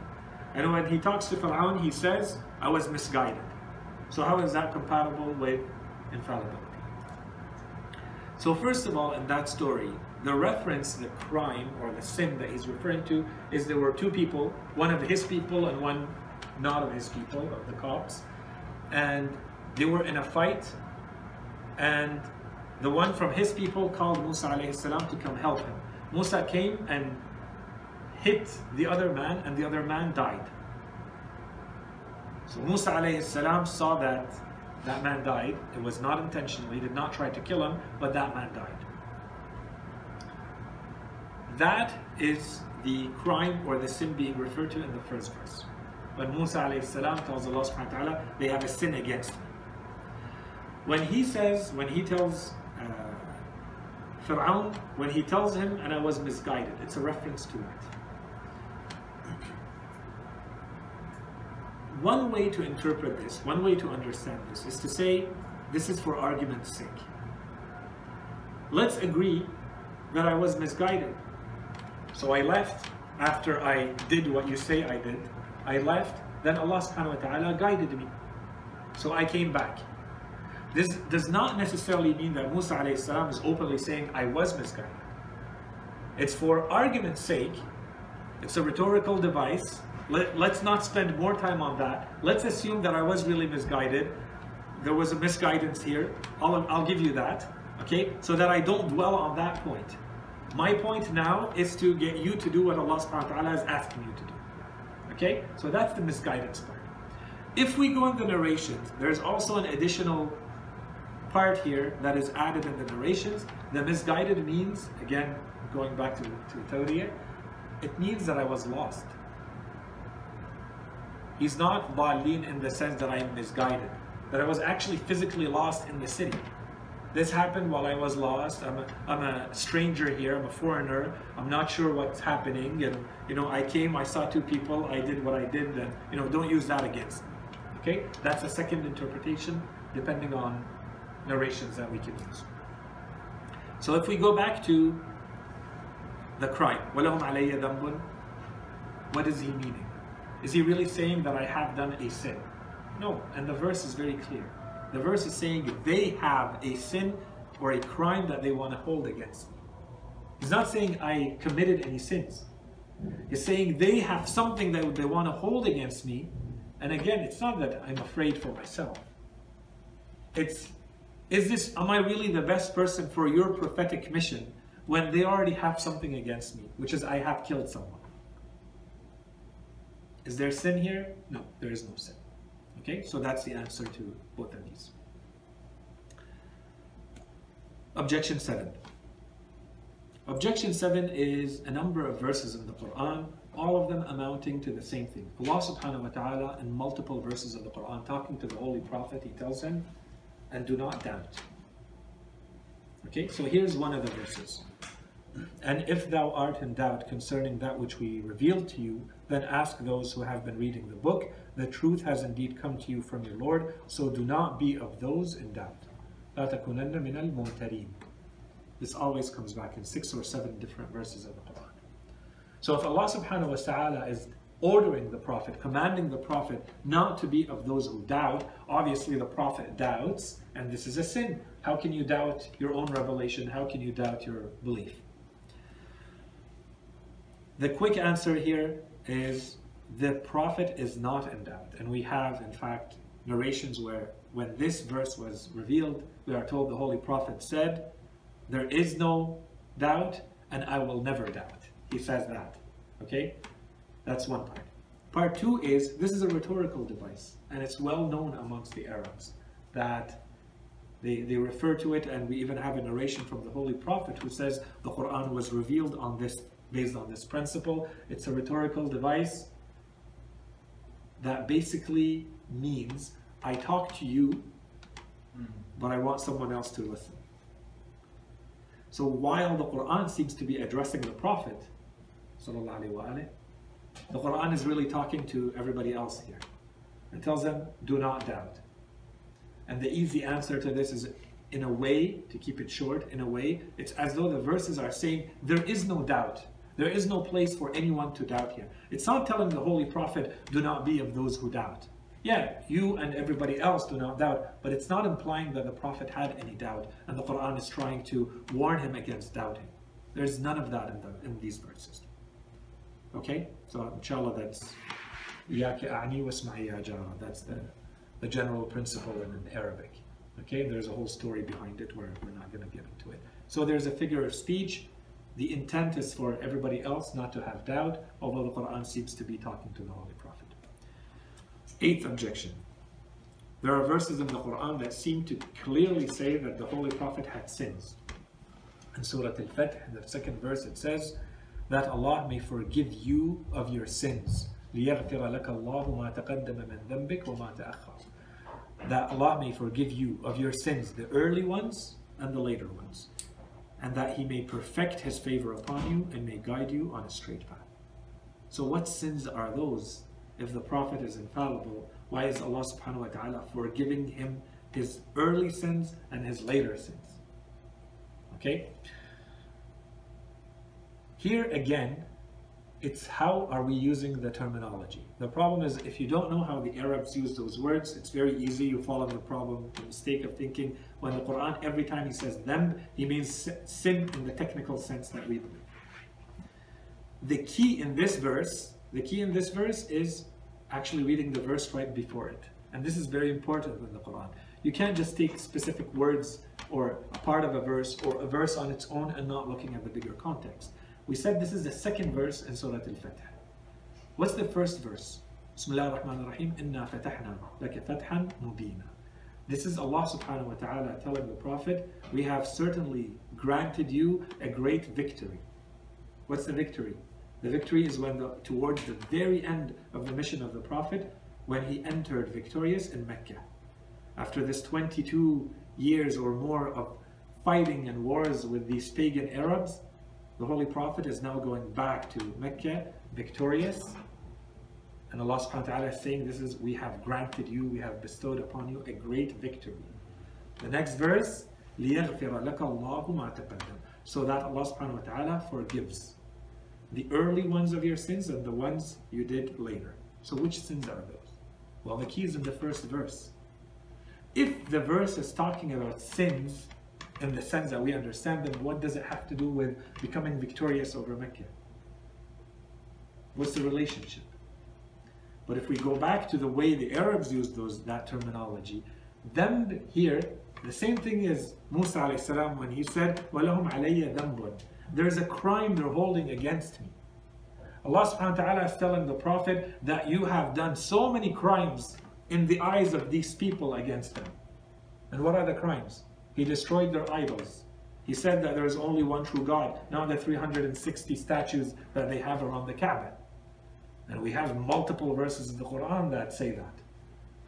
And when he talks to Fir'aun, he says, I was misguided. So how is that compatible with infallibility? So first of all, in that story, the reference, the crime or the sin that he's referring to is there were two people, one of his people and one not of his people, of the Copts, and they were in a fight, and the one from his people called Musa alayhi salam to come help him. Musa came and hit the other man, and the other man died. So Musa alayhi salam saw that man died. It was not intentional. He did not try to kill him, but that man died. That is the crime or the sin being referred to in the first verse. When Musa alayhi salam tells Allah subhanahu wa ta'ala, they have a sin against me. When he tells Fir'aun, when he tells him, and I was misguided, it's a reference to that. one way to interpret this, one way to understand this, is to say, this is for argument's sake. Let's agree that I was misguided. So I left after I did what you say I did. I left, then Allah subhanahu wa ta'ala guided me. So I came back. This does not necessarily mean that Musa alayhi salam is openly saying I was misguided. It's for argument's sake. It's a rhetorical device. Let's not spend more time on that. Let's assume that I was really misguided. There was a misguidance here. I'll give you that. Okay? So that I don't dwell on that point. My point now is to get you to do what Allah subhanahu wa ta'ala is asking you to do. Okay? So that's the misguidance part. If we go in the narrations, there's also an additional part here that is added in the narrations. The misguided means, again, going back to Tawriyah, it means that I was lost. He's not dhalin in the sense that I am misguided, that I was actually physically lost in the city. This happened while I was lost. I'm a stranger here, I'm a foreigner, I'm not sure what's happening, and I came, I saw two people, I did what I did, and don't use that against me. Okay? That's a second interpretation depending on narrations that we can use. So if we go back to the crime, وَلَهُمْ عَلَيَّ ذَنْبٌ, what is he meaning? Is he really saying that I have done a sin? No, and the verse is very clear. The verse is saying they have a sin or a crime that they want to hold against me. He's not saying I committed any sins. He's saying they have something that they want to hold against me. And again, it's not that I'm afraid for myself. Am I really the best person for your prophetic mission when they already have something against me, which is I have killed someone? Is there sin here? No, there is no sin. Okay, so that's the answer to both of these. Objection 7. Objection 7 is a number of verses in the Quran, all of them amounting to the same thing. Allah subhanahu wa ta'ala in multiple verses of the Quran talking to the Holy Prophet, He tells him, and do not doubt. Okay, so here's one of the verses. And if thou art in doubt concerning that which we revealed to you, then ask those who have been reading the book. The truth has indeed come to you from your Lord, so do not be of those in doubt. لا تكونن من الممترين. This always comes back in 6 or 7 different verses of the Quran. So if Allah subhanahu wa ta'ala is ordering the Prophet, commanding the Prophet not to be of those who doubt, obviously the Prophet doubts, and this is a sin. How can you doubt your own revelation? How can you doubt your belief? The quick answer here is the Prophet is not in doubt. And we have, in fact, narrations where when this verse was revealed, we are told the Holy Prophet said, there is no doubt and I will never doubt. He says that. Okay? That's one part. Part 2 is, this is a rhetorical device, and it's well known amongst the Arabs that they refer to it, and we even have a narration from the Holy Prophet who says the Quran was revealed on this, based on this principle. It's a rhetorical device that basically means I talk to you, but I want someone else to listen. So while the Quran seems to be addressing the Prophet, sallallahu alaihi wasallam, the Quran is really talking to everybody else here. It tells them, do not doubt. And the easy answer to this is, in a way, to keep it short, in a way, it's as though the verses are saying, there is no doubt. There is no place for anyone to doubt here. It's not telling the Holy Prophet, do not be of those who doubt. Yeah, you and everybody else do not doubt, but it's not implying that the Prophet had any doubt, and the Quran is trying to warn him against doubting. There's none of that in these verses. Okay? So inshallah, that's that's the general principle in Arabic. Okay? There's a whole story behind it where we're not going to get into it. So there's a figure of speech. The intent is for everybody else not to have doubt, although the Quran seems to be talking to the Holy Prophet. 8th objection. There are verses in the Quran that seem to clearly say that the Holy Prophet had sins. In Surah Al-Fath, in the 2nd verse, it says that Allah may forgive you of your sins. لِيَغْفِرَ لَكَ اللَّهُ مَا تَقَدَّمَ مِنْ ذَنْبِكَ وَمَا تَأَخَّرَ. That Allah may forgive you of your sins, the early ones and the later ones, and that He may perfect His favor upon you and may guide you on a straight path. So what sins are those if the Prophet is infallible, why is Allah subhanahu wa ta'ala forgiving him his early sins and his later sins? Okay? Here again, it's how are we using the terminology. The problem is if you don't know how the Arabs use those words, it's very easy, you fall in the mistake of thinking when the Quran, every time he says them, he means sin in the technical sense that we believe. The key in this verse is actually reading the verse right before it. And this is very important in the Quran. You can't just take specific words or a part of a verse or a verse on its own and not looking at the bigger context. We said this is the second verse in Surah Al-Fath. What's the first verse? Bismillah ar-Rahman ar-Rahim. Inna fatahna laka fathan mubina. This is Allah subhanahu wa ta'ala telling the Prophet, we have certainly granted you a great victory. What's the victory? The victory is when towards the very end of the mission of the Prophet, when he entered victorious in Mecca. After this 22 years or more of fighting and wars with these pagan Arabs, the Holy Prophet is now going back to Mecca victorious. And Allah subhanahu wa ta'ala is saying, this is, we have granted you, we have bestowed upon you a great victory. The next verse, لِيَغْفِرَ لَكَ اللَّهُ مَا تَقَدَّمَ. So that Allah subhanahu wa ta'ala forgives the early ones of your sins and the ones you did later. So which sins are those? Well, the key is in the first verse. If the verse is talking about sins in the sense that we understand them, what does it have to do with becoming victorious over Mecca? What's the relationship? But if we go back to the way the Arabs used that terminology, them here, the same thing as Musa alayhi salam when he said, وَلَهُمْ عَلَيَّ ذَنْبٌ. There's a crime they're holding against me. Allah subhanahu wa ta'ala is telling the Prophet that you have done so many crimes in the eyes of these people against them. And what are the crimes? He destroyed their idols. He said that there is only one true God, not the 360 statues that they have around the Kaaba. And we have multiple verses in the Quran that say that.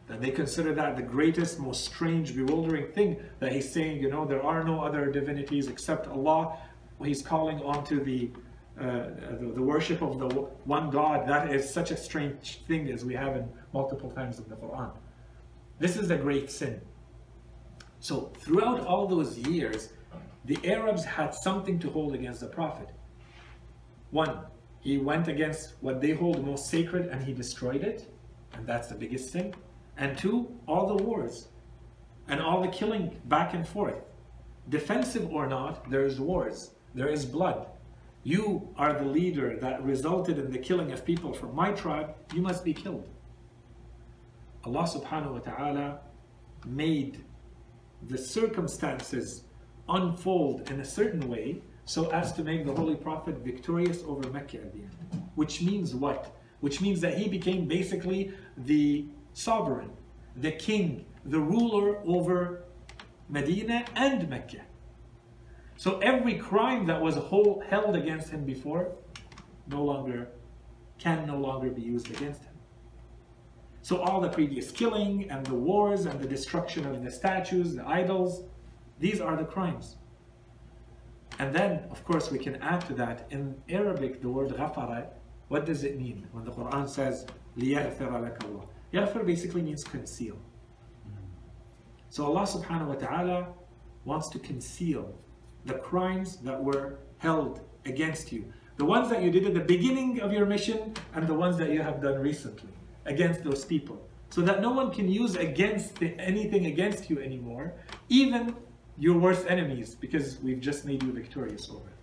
That they consider that the greatest, most strange, bewildering thing, that he's saying, you know, there are no other divinities except Allah. He's calling on to the worship of the one God. That is such a strange thing as we have in multiple times in the Quran. This is a great sin. So throughout all those years, the Arabs had something to hold against the Prophet. One, he went against what they hold most sacred and he destroyed it, and that's the biggest sin. And two, all the wars and all the killing back and forth. Defensive or not, there is wars, there is blood. You are the leader that resulted in the killing of people from my tribe, you must be killed. Allah subhanahu wa ta'ala made the circumstances unfold in a certain way so as to make the Holy Prophet victorious over Mecca at the end. Which means what? Which means that he became basically the sovereign, the king, the ruler over Medina and Mecca. So every crime that was held against him before can no longer be used against him. So all the previous killing and the wars and the destruction of the statues, the idols, these are the crimes. And then, of course, we can add to that, in Arabic, the word ghafara, what does it mean? When the Quran says, لِيَغْفِرَ لَكَ اللَّهُ. Yaghfir basically means conceal. So Allah subhanahu wa ta'ala wants to conceal the crimes that were held against you. The ones that you did at the beginning of your mission and the ones that you have done recently against those people. So that no one can use anything against you anymore, even your worst enemies, because we've just made you victorious over it.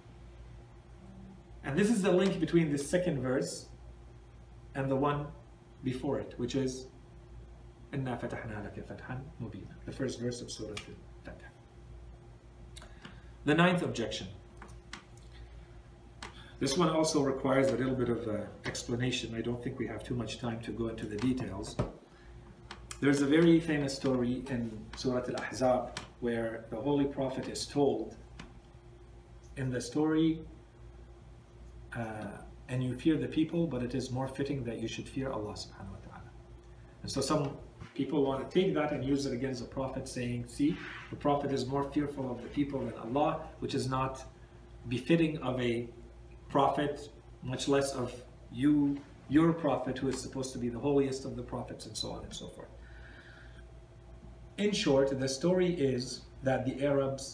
And this is the link between this second verse and the one before it, which is إِنَّا فَتَحْنَا لَكَ فَتْحًا مُبِينًا, the first verse of Surah Al-Fath. The ninth objection. This one also requires a little bit of explanation. I don't think we have too much time to go into the details. There's a very famous story in Surah Al-Ahzab where the Holy Prophet is told in the story, and you fear the people, but it is more fitting that you should fear Allah subhanahu wa ta'ala. And so some people want to take that and use it against the Prophet, saying, see, the Prophet is more fearful of the people than Allah, which is not befitting of a Prophet, much less of you your prophet, who is supposed to be the holiest of the prophets, and so on and so forth. In short, the story is that the Arabs,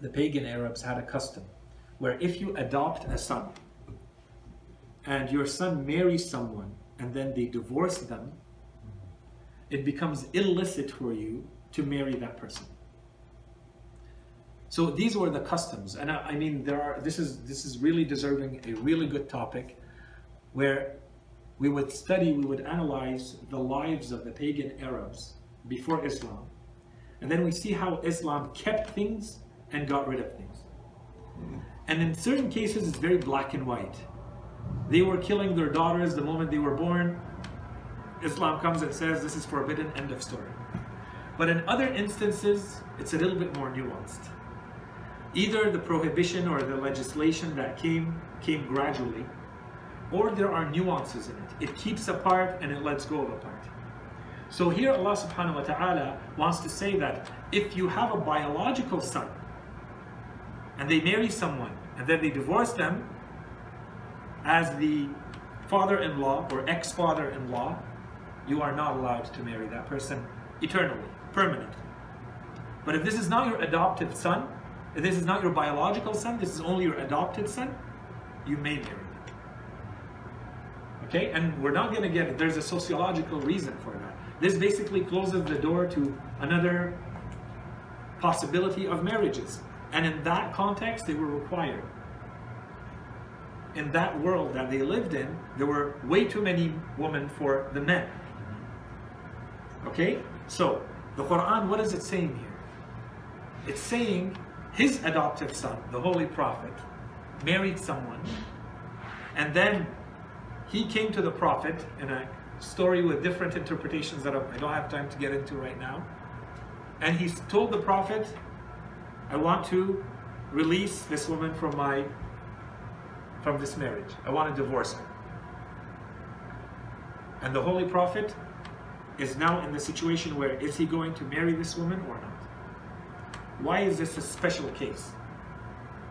the pagan Arabs, had a custom where if you adopt a son and your son marries someone and then they divorce them, it becomes illicit for you to marry that person. So these were the customs, and I mean, this is really deserving a really good topic, where we would study, we would analyze the lives of the pagan Arabs before Islam, and then we see how Islam kept things and got rid of things. And in certain cases, it's very black and white. They were killing their daughters the moment they were born. Islam comes and says this is forbidden, end of story. But in other instances, it's a little bit more nuanced. Either the prohibition or the legislation that came gradually, or there are nuances in it. It keeps a part and it lets go of a part. So here Allah subhanahu wa ta'ala wants to say that if you have a biological son and they marry someone and then they divorce them, as the father-in-law or ex-father-in-law, you are not allowed to marry that person eternally, permanently. But if this is not your adopted son, if this is not your biological son, this is only your adopted son, you may marry them. Okay, and we're not going to get it. There's a sociological reason for that. This basically closes the door to another possibility of marriages. And in that context, they were required. In that world that they lived in, there were way too many women for the men. Okay? So, the Quran, what is it saying here? It's saying his adoptive son, the Holy Prophet, married someone, and then he came to the Prophet in a story with different interpretations that I don't have time to get into right now. And he told the Prophet, I want to release this woman from this marriage. I want to divorce her. And the Holy Prophet is now in the situation where, is he going to marry this woman or not? Why is this a special case?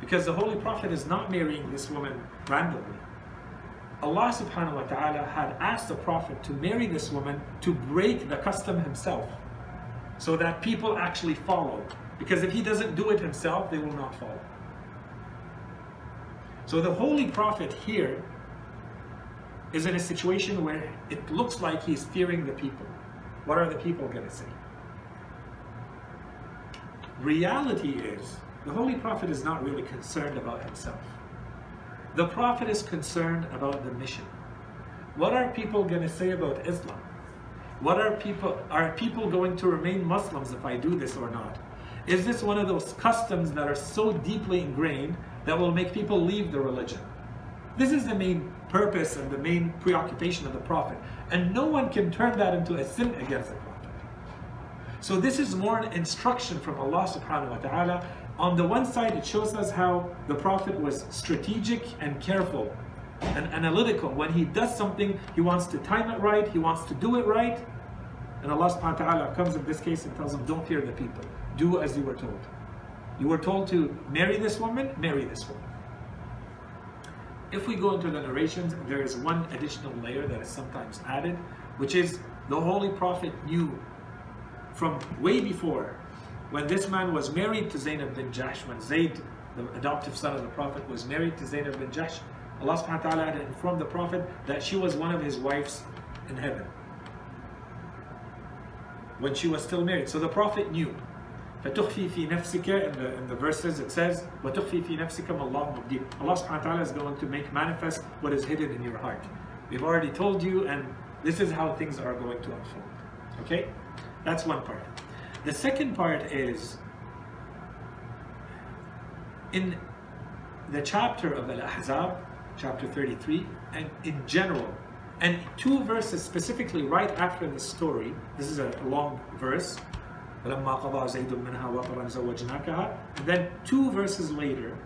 Because the Holy Prophet is not marrying this woman randomly. Allah subhanahu wa ta'ala had asked the Prophet to marry this woman to break the custom himself, so that people actually follow. Because if he doesn't do it himself, they will not follow. So the Holy Prophet here is in a situation where it looks like he's fearing the people. What are the people going to say? Reality is, the Holy Prophet is not really concerned about himself. The Prophet is concerned about the mission. What are people going to say about Islam? Are people going to remain Muslims if I do this or not? Is this one of those customs that are so deeply ingrained that will make people leave the religion? This is the main purpose and the main preoccupation of the Prophet. And no one can turn that into a sin against the Prophet. So this is more an instruction from Allah subhanahu wa ta'ala. On the one side, it shows us how the Prophet was strategic and careful and analytical. When he does something, he wants to time it right, he wants to do it right. And Allah subhanahu wa ta'ala comes in this case and tells him, don't fear the people. Do as you were told. You were told to marry this woman, marry this woman. If we go into the narrations, there is one additional layer that is sometimes added, which is the Holy Prophet knew from way before, when this man was married to Zainab bin Jahsh, when Zayd, the adoptive son of the Prophet, was married to Zainab bin Jahsh, Allah subhanahu wa ta'ala had informed the Prophet that she was one of his wives in heaven when she was still married. So the Prophet knew. فَتُخْفِي فِي نَفْسِكَ, in the verses it says, وَتُخْفِي فِي نَفْسِكَ مَا اللَّهُ مُبْدِيهِ. Allah subhanahu wa ta'ala is going to make manifest what is hidden in your heart. We've already told you, and this is how things are going to unfold. Okay? That's one part. The second part is, in the chapter of Al-Ahzab, chapter 33, and in general, and two verses specifically right after the story, this is a long verse, and then two verses later,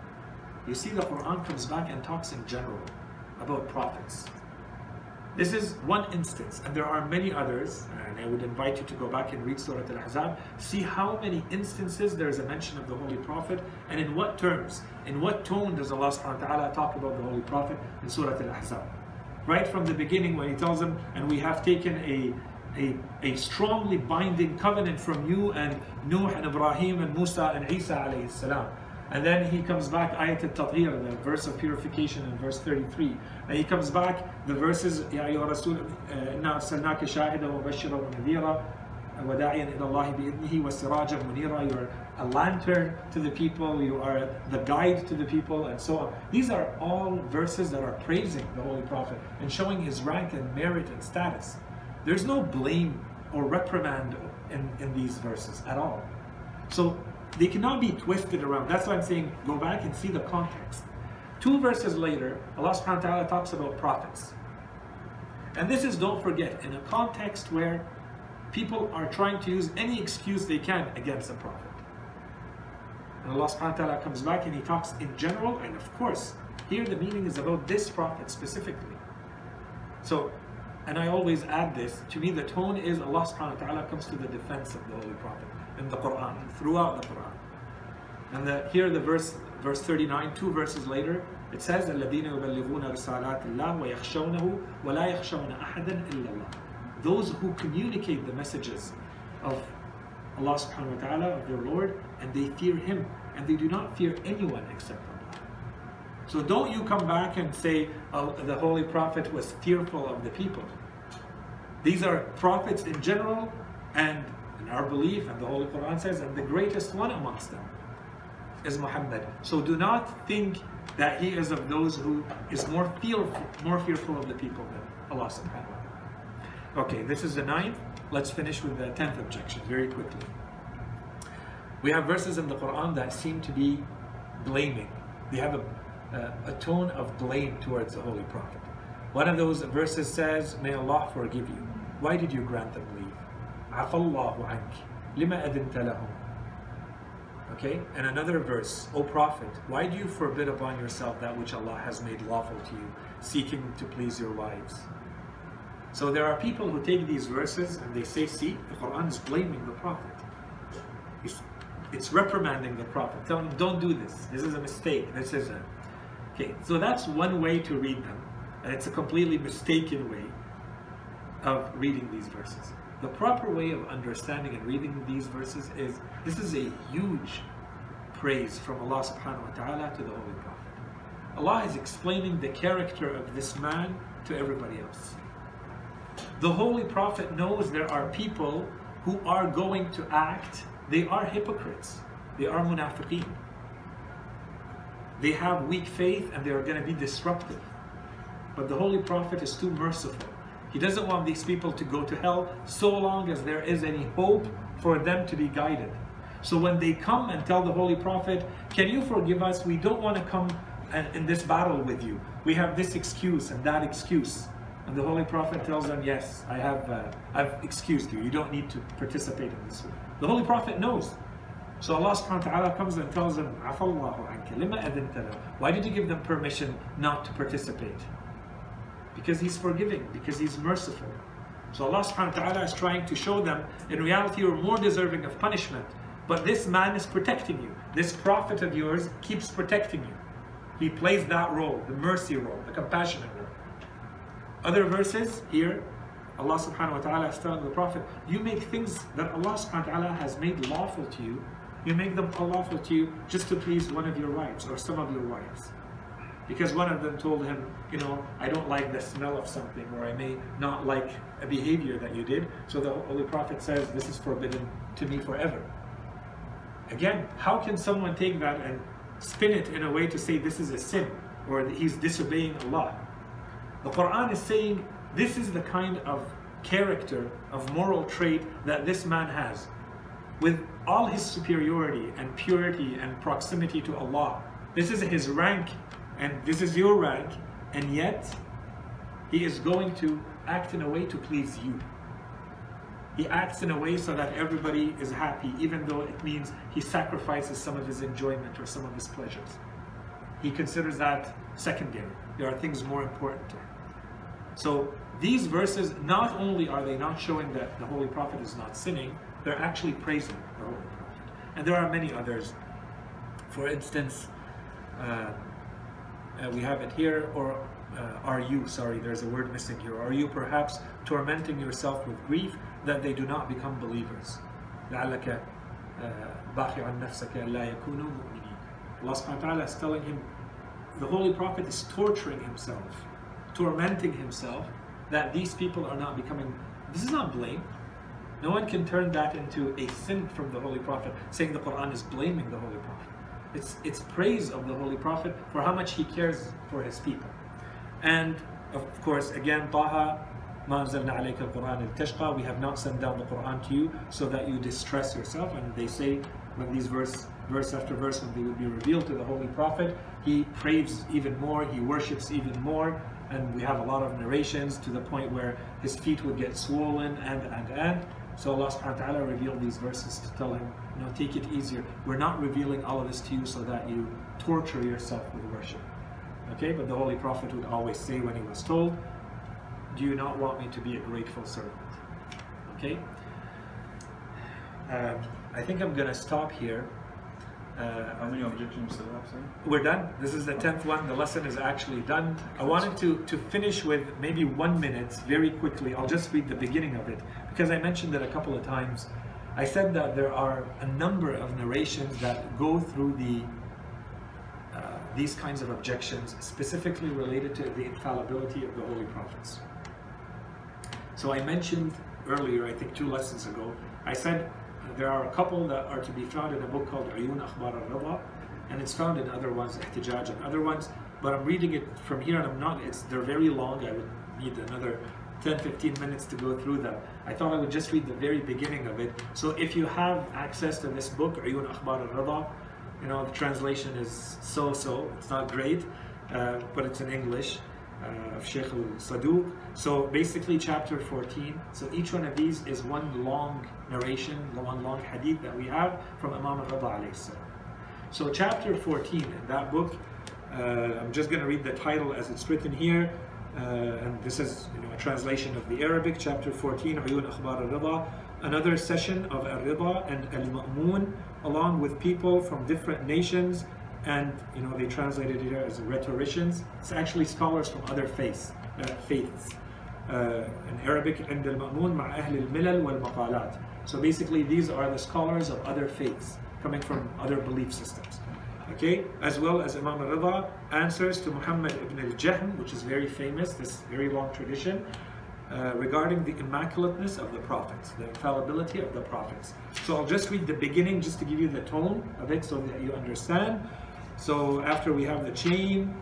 you see the Quran comes back and talks in general about prophets. This is one instance, and there are many others, and I would invite you to go back and read Surah Al-Ahzab, see how many instances there is a mention of the Holy Prophet, and in what terms, in what tone does Allah subhanahu wa ta'ala talk about the Holy Prophet in Surah Al-Ahzab. right from the beginning when he tells them, and we have taken a strongly binding covenant from you and Nuh and Ibrahim and Musa and Isa alayhi salam. And then he comes back, ayat al-Tathir, the verse of purification in verse 33. And he comes back, the verses, Ya ayyuha Rasul, inna arsalnaka shahidan wa bashiran wa nadhira wa da'iyan ila Allah bi'idnihi wa sirajan munira. You are a lantern to the people, you are the guide to the people, and so on. These are all verses that are praising the Holy Prophet and showing his rank and merit and status. There's no blame or reprimand in these verses at all. So they cannot be twisted around. That's why I'm saying go back and see the context. 2 verses later, Allah subhanahu wa ta'ala talks about prophets. And this is, don't forget, in a context where people are trying to use any excuse they can against a prophet. And Allah subhanahu wa ta'ala comes back and he talks in general, and of course, here the meaning is about this prophet specifically. So, and I always add this, to me the tone is Allah subhanahu wa ta'ala comes to the defense of the Holy Prophet in the Quran, throughout the Quran. And here the verse 39, 2 verses later, it says, الَّذِينَ يُبَلِّغُونَ رِسَالَاتِ اللَّهِ وَيَخْشَوْنَهُ وَلَا يَخْشَوْنَ أَحَدًا إِلَّا اللَّهِ. Those who communicate the messages of Allah subhanahu wa ta'ala, of their Lord, and they fear Him, and they do not fear anyone except Allah. So don't you come back and say the Holy Prophet was fearful of the people. These are prophets in general, and in our belief, and the Holy Quran says, and the greatest one amongst them is Muhammad. So do not think that he is of those who is more fearful of the people than Allah subhanahu wa ta'ala. Okay, this is the 9th. Let's finish with the 10th objection very quickly. We have verses in the Quran that seem to be blaming. They have a tone of blame towards the Holy Prophet. One of those verses says, may Allah forgive you. Why did you grant them leave? عَفَى اللَّهُ عَنْكِ لِمَا أَذِنْتَ لَهُمْ. Okay, and another verse, O Prophet, why do you forbid upon yourself that which Allah has made lawful to you, seeking to please your wives? So there are people who take these verses and they say, see, the Quran is blaming the Prophet. It's reprimanding the Prophet, telling him, don't do this, this is a mistake, this is a... Okay, so that's one way to read them, and it's a completely mistaken way of reading these verses. The proper way of understanding and reading these verses is, this is a huge praise from Allah subhanahu wa ta'ala to the Holy Prophet. Allah is explaining the character of this man to everybody else. The Holy Prophet knows there are people who are going to act, they are hypocrites, they are munafiqeen. They have weak faith and they are going to be disruptive. But the Holy Prophet is too merciful. He doesn't want these people to go to hell so long as there is any hope for them to be guided. So when they come and tell the Holy Prophet, can you forgive us? We don't want to come in this battle with you. We have this excuse and that excuse. And the Holy Prophet tells them, yes, I've excused you. You don't need to participate in this. The Holy Prophet knows. So Allah subhanahu wa ta'ala comes and tells them, عَفَى اللَّهُ عَنْكَ لِمَا أَذِنْتَ لَهُ. Why did you give them permission not to participate? Because He's forgiving, because He's merciful. So Allah subhanahu wa ta'ala is trying to show them, in reality you're more deserving of punishment, but this man is protecting you. This prophet of yours keeps protecting you. He plays that role, the mercy role, the compassionate role. Other verses here, Allah subhanahu wa ta'ala is telling the Prophet, you make things that Allah subhanahu wa ta'ala has made lawful to you, you make them unlawful to you just to please one of your wives or some of your wives. Because one of them told him, you know, I don't like the smell of something, or I may not like a behavior that you did. So the Holy Prophet says, this is forbidden to me forever. Again, how can someone take that and spin it in a way to say this is a sin, or he's disobeying Allah? The Quran is saying, this is the kind of character, of moral trait that this man has. With all his superiority and purity and proximity to Allah, this is his rank, and this is your rank, and yet he is going to act in a way to please you. He acts in a way so that everybody is happy, even though it means he sacrifices some of his enjoyment or some of his pleasures. He considers that secondary. There are things more important to him. So these verses, not only are they not showing that the Holy Prophet is not sinning, they're actually praising the Holy Prophet. And there are many others. For instance, we have it here, or sorry, there's a word missing here, are you perhaps tormenting yourself with grief that they do not become believers? لعلك باخع نفسك لا يكونوا مؤمنين. Allah subhanahu wa ta'ala is telling him, the Holy Prophet is torturing himself, tormenting himself, that these people are not becoming. This is not blame. No one can turn that into a sin from the Holy Prophet, saying the Quran is blaming the Holy Prophet. It's praise of the Holy Prophet for how much he cares for his people. And of course, again, Taha, مَا أَنزَلْنَا عَلَيْكَ الْقُرْآنَ لِتَشْقَى, we have not sent down the Quran to you so that you distress yourself. And they say, when these verse after verse, when they would be revealed to the Holy Prophet, he prays even more, he worships even more, and we have a lot of narrations to the point where his feet would get swollen and. So Allah subhanahu wa ta'ala revealed these verses to tell him, take it easier. We're not revealing all of this to you so that you torture yourself with worship. Okay, but the Holy Prophet would always say when he was told, do you not want me to be a grateful servant? Okay, I think I'm going to stop here. How many objections do you have, sir? We're done. This is the 10th one. The lesson is actually done. I wanted to finish with maybe 1 minute, very quickly. I'll just read the beginning of it, because I mentioned it a couple of times. I said that there are a number of narrations that go through these kinds of objections, specifically related to the infallibility of the Holy Prophets. So I mentioned earlier, I think 2 lessons ago, I said there are a couple that are to be found in a book called Uyun Akhbar al-Rida, and it's found in other ones, Ihtijaj and other ones, but I'm reading it from here and they're very long. I would need another 10-15 minutes to go through them. I thought I would just read the very beginning of it. So if you have access to this book, Uyun Akhbar al-Rida, the translation is so-so, it's not great, but it's in English, of Sheikh al-Saduq. So basically chapter 14, so each one of these is one long narration, one long hadith that we have from Imam al-Rida alayhi salam. So chapter 14 in that book, I'm just going to read the title as it's written here, and this is a translation of the Arabic. Chapter 14, Uyun Akhbar al-Rida, another session of al-Rida and al-Ma'mun, along with people from different nations, and they translated it here as rhetoricians. It's actually scholars from other faiths. In Arabic, عند المأمون مع أهل الملل والمقالات. So basically these are the scholars of other faiths, coming from other belief systems. Okay, as well as Imam al-Rida answers to Muhammad ibn al-Jahm, which is very famous, this very long tradition, regarding the immaculateness of the prophets, the infallibility of the prophets. So I'll just read the beginning just to give you the tone of it so that you understand. So after we have the chain,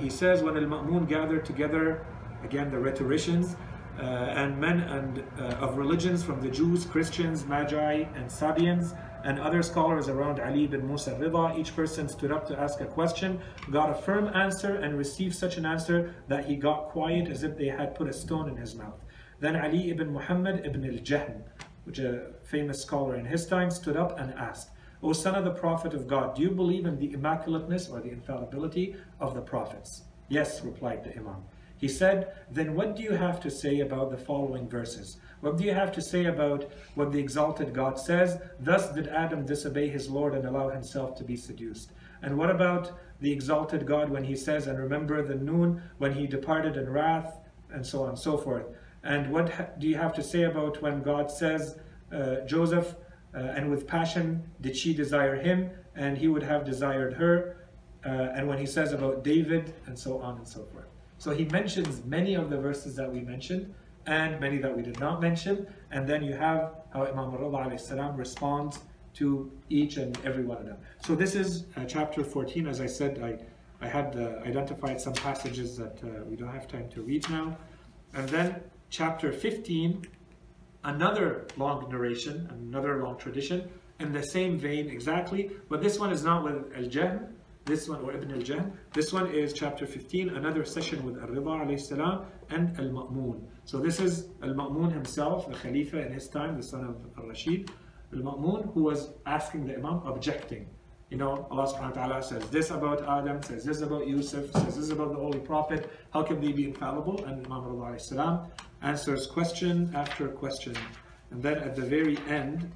he says, when al-Ma'mun gathered together, again the rhetoricians, and men of religions from the Jews, Christians, Magi, and Sabians, and other scholars around Ali bin Musa Rida, each person stood up to ask a question, got a firm answer, and received such an answer that he got quiet as if they had put a stone in his mouth. Then Ali ibn Muhammad ibn al-Jahm, which is a famous scholar in his time, stood up and asked, O son of the Prophet of God, do you believe in the immaculateness or the infallibility of the prophets? Yes, replied the Imam. He said, then what do you have to say about the following verses? What do you have to say about what the exalted God says? Thus did Adam disobey his Lord and allow himself to be seduced. And what about the exalted God when he says, and remember the noon when he departed in wrath, and so on and so forth. And what do you have to say about when God says, Joseph, and with passion did she desire him, and he would have desired her, and when he says about David, and so on and so forth. So he mentions many of the verses that we mentioned, and many that we did not mention, and then you have how Imam al-Rida alayhi salam responds to each and every one of them. So this is chapter 14. As I said, I had identified some passages that we don't have time to read now. And then chapter 15, another long narration, another long tradition, in the same vein exactly, but this one is not with Al-Jahm, this one, or Ibn al-Jahm. This one is chapter 15, another session with Al-Rida alayhi salam and Al-Ma'mun. So this is Al-Ma'mun himself, the Khalifa in his time, the son of Al-Rashid. Al-Ma'mun, who was asking the Imam, objecting. Allah subhanahu wa ta'ala says this about Adam, says this about Yusuf, says this about the Holy Prophet. How can they be infallible? And Imam al-Rida alayhi salam answers question after question. And then at the very end,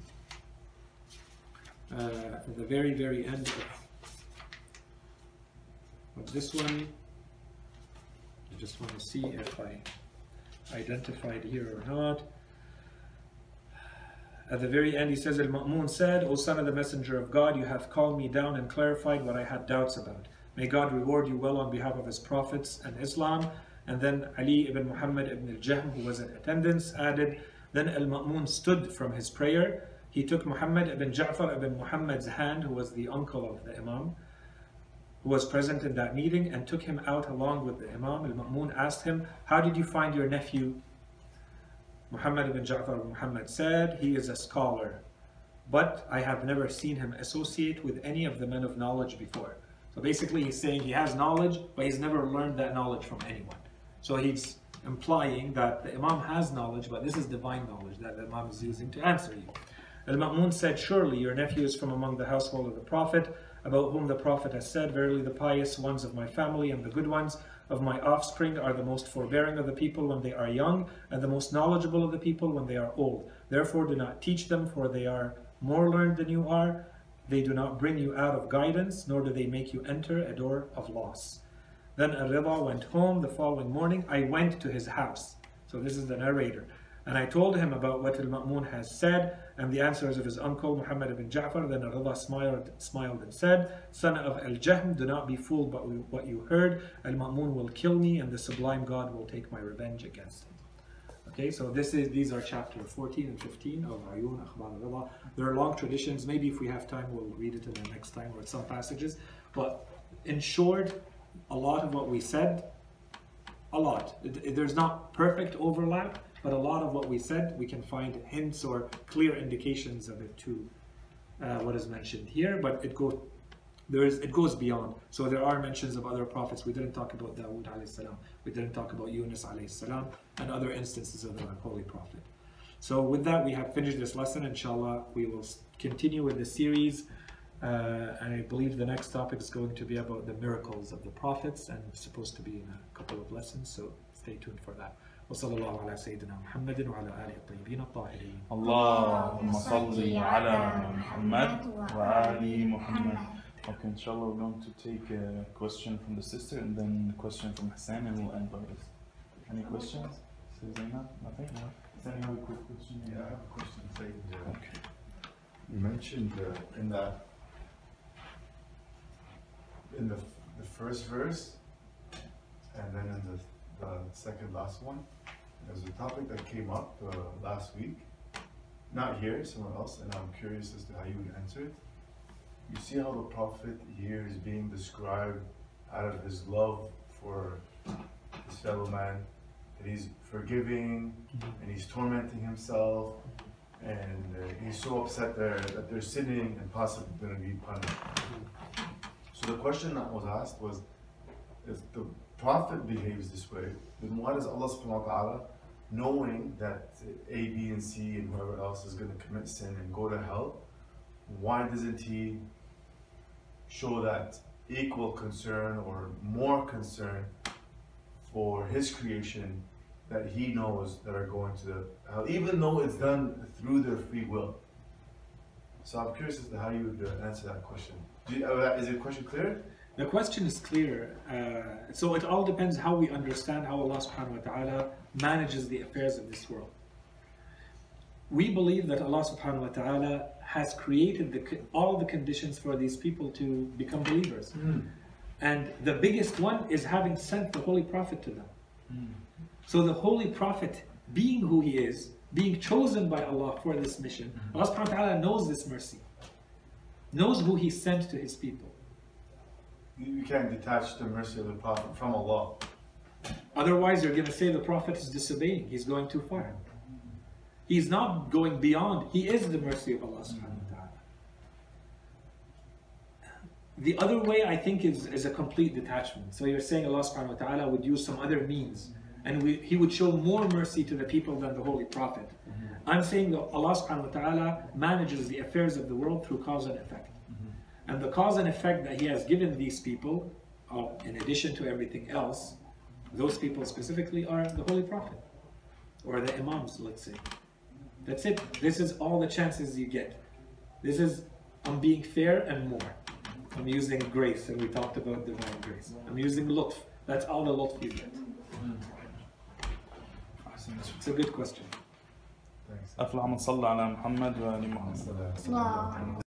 at the very end of this one, just want to see if I identified here or not. At the very end, he says, Al-Ma'mun said, O son of the Messenger of God, you have calmed me down and clarified what I had doubts about. May God reward you well on behalf of his prophets and Islam. And then Ali ibn Muhammad ibn al-Jahm, who was in attendance, added, then Al-Ma'mun stood from his prayer. He took Muhammad ibn Jaafar ibn Muhammad's hand, who was the uncle of the Imam, who was present in that meeting, and took him out along with the Imam. Al-Ma'mun asked him, how did you find your nephew? Muhammad ibn Jaafar ibn Muhammad said, he is a scholar, but I have never seen him associate with any of the men of knowledge before. So basically he's saying he has knowledge, but he's never learned that knowledge from anyone. So he's implying that the Imam has knowledge, but this is divine knowledge that the Imam is using to answer you. Al-Ma'mun said, surely your nephew is from among the household of the Prophet, about whom the Prophet has said, verily the pious ones of my family and the good ones of my offspring are the most forbearing of the people when they are young, and the most knowledgeable of the people when they are old. Therefore do not teach them, for they are more learned than you are. They do not bring you out of guidance, nor do they make you enter a door of loss. Then Ar-Rida went home the following morning. I went to his house. So this is the narrator. And I told him about what Al-Ma'mun has said and the answers of his uncle Muhammad ibn Ja'far. Then Ar-Rida smiled and said, son of Al-Jahm, do not be fooled by what you heard. Al-Ma'mun will kill me, and the sublime God will take my revenge against him. Okay, so these are chapter 14 and 15 of Ayun Akhbar Ar-Rida. There are long traditions. Maybe if we have time, we'll read it in the next time, or some passages. But in short, a lot of what we said, there's not perfect overlap, but a lot of what we said, we can find hints or clear indications of it to what is mentioned here, but it goes beyond. So there are mentions of other prophets. We didn't talk about Dawood alayhi salam. We didn't talk about Yunus alayhi salam, and other instances of the Holy Prophet. So with that, we have finished this lesson. Inshallah, we will continue with the series. And I believe the next topic is going to be about the miracles of the prophets, and it's supposed to be in a couple of lessons, so stay tuned for that. وصلى الله على سيدنا محمد وعلى آله الطيبين الطاهرين. اللهم صل على محمد وآل محمد. Okay, inshallah we're going to take a question from the sister and then a question from Hassan, and we'll end by this. Any questions? Zainab? Nothing? No? Is there any other quick question? Yeah, I have a question. Sayed, Okay. you mentioned in the first verse, and then in the second last one, there's a topic that came up last week, not here, somewhere else, and I'm curious as to how you would answer it. You see how the Prophet here is being described out of his love for his fellow man, that he's forgiving, and he's tormenting himself, and he's so upset that they're sinning and possibly going to be punished. So the question that was asked was, if the Prophet behaves this way, then why does Allah subhanahu wa ta'ala, knowing that A, B, and C and whoever else is going to commit sin and go to hell, why doesn't he show that equal concern or more concern for his creation that he knows that are going to hell, even though it's done through their free will? So I'm curious as to how you would answer that question. Is your question clear? The question is clear. So it all depends how we understand how Allah subhanahu wa ta'ala manages the affairs of this world. We believe that Allah subhanahu wa ta'ala has created all the conditions for these people to become believers. And the biggest one is having sent the Holy Prophet to them. So the Holy Prophet, being who he is, being chosen by Allah for this mission, Allah subhanahu wa ta'ala knows this mercy, knows who he sent to his people. You can't detach the mercy of the Prophet from Allah. Otherwise you're going to say the Prophet is disobeying, he's going too far. He's not going beyond, he is the mercy of Allah subhanahu wa ta'ala. The other way I think is a complete detachment. So you're saying Allah subhanahu wa ta'ala would use some other means, and he would show more mercy to the people than the Holy Prophet. I'm saying that Allah subhanahu wa ta'ala manages the affairs of the world through cause and effect. And the cause and effect that he has given these people, in addition to everything else, those people specifically are the Holy Prophet, or the Imams, let's say. That's it. This is all the chances you get. This is, I'm being fair and more. I'm using grace, and we talked about divine grace. I'm using lutf. That's all the lutf you get. It's a good question. أفلح من صلى على محمد وآل محمد.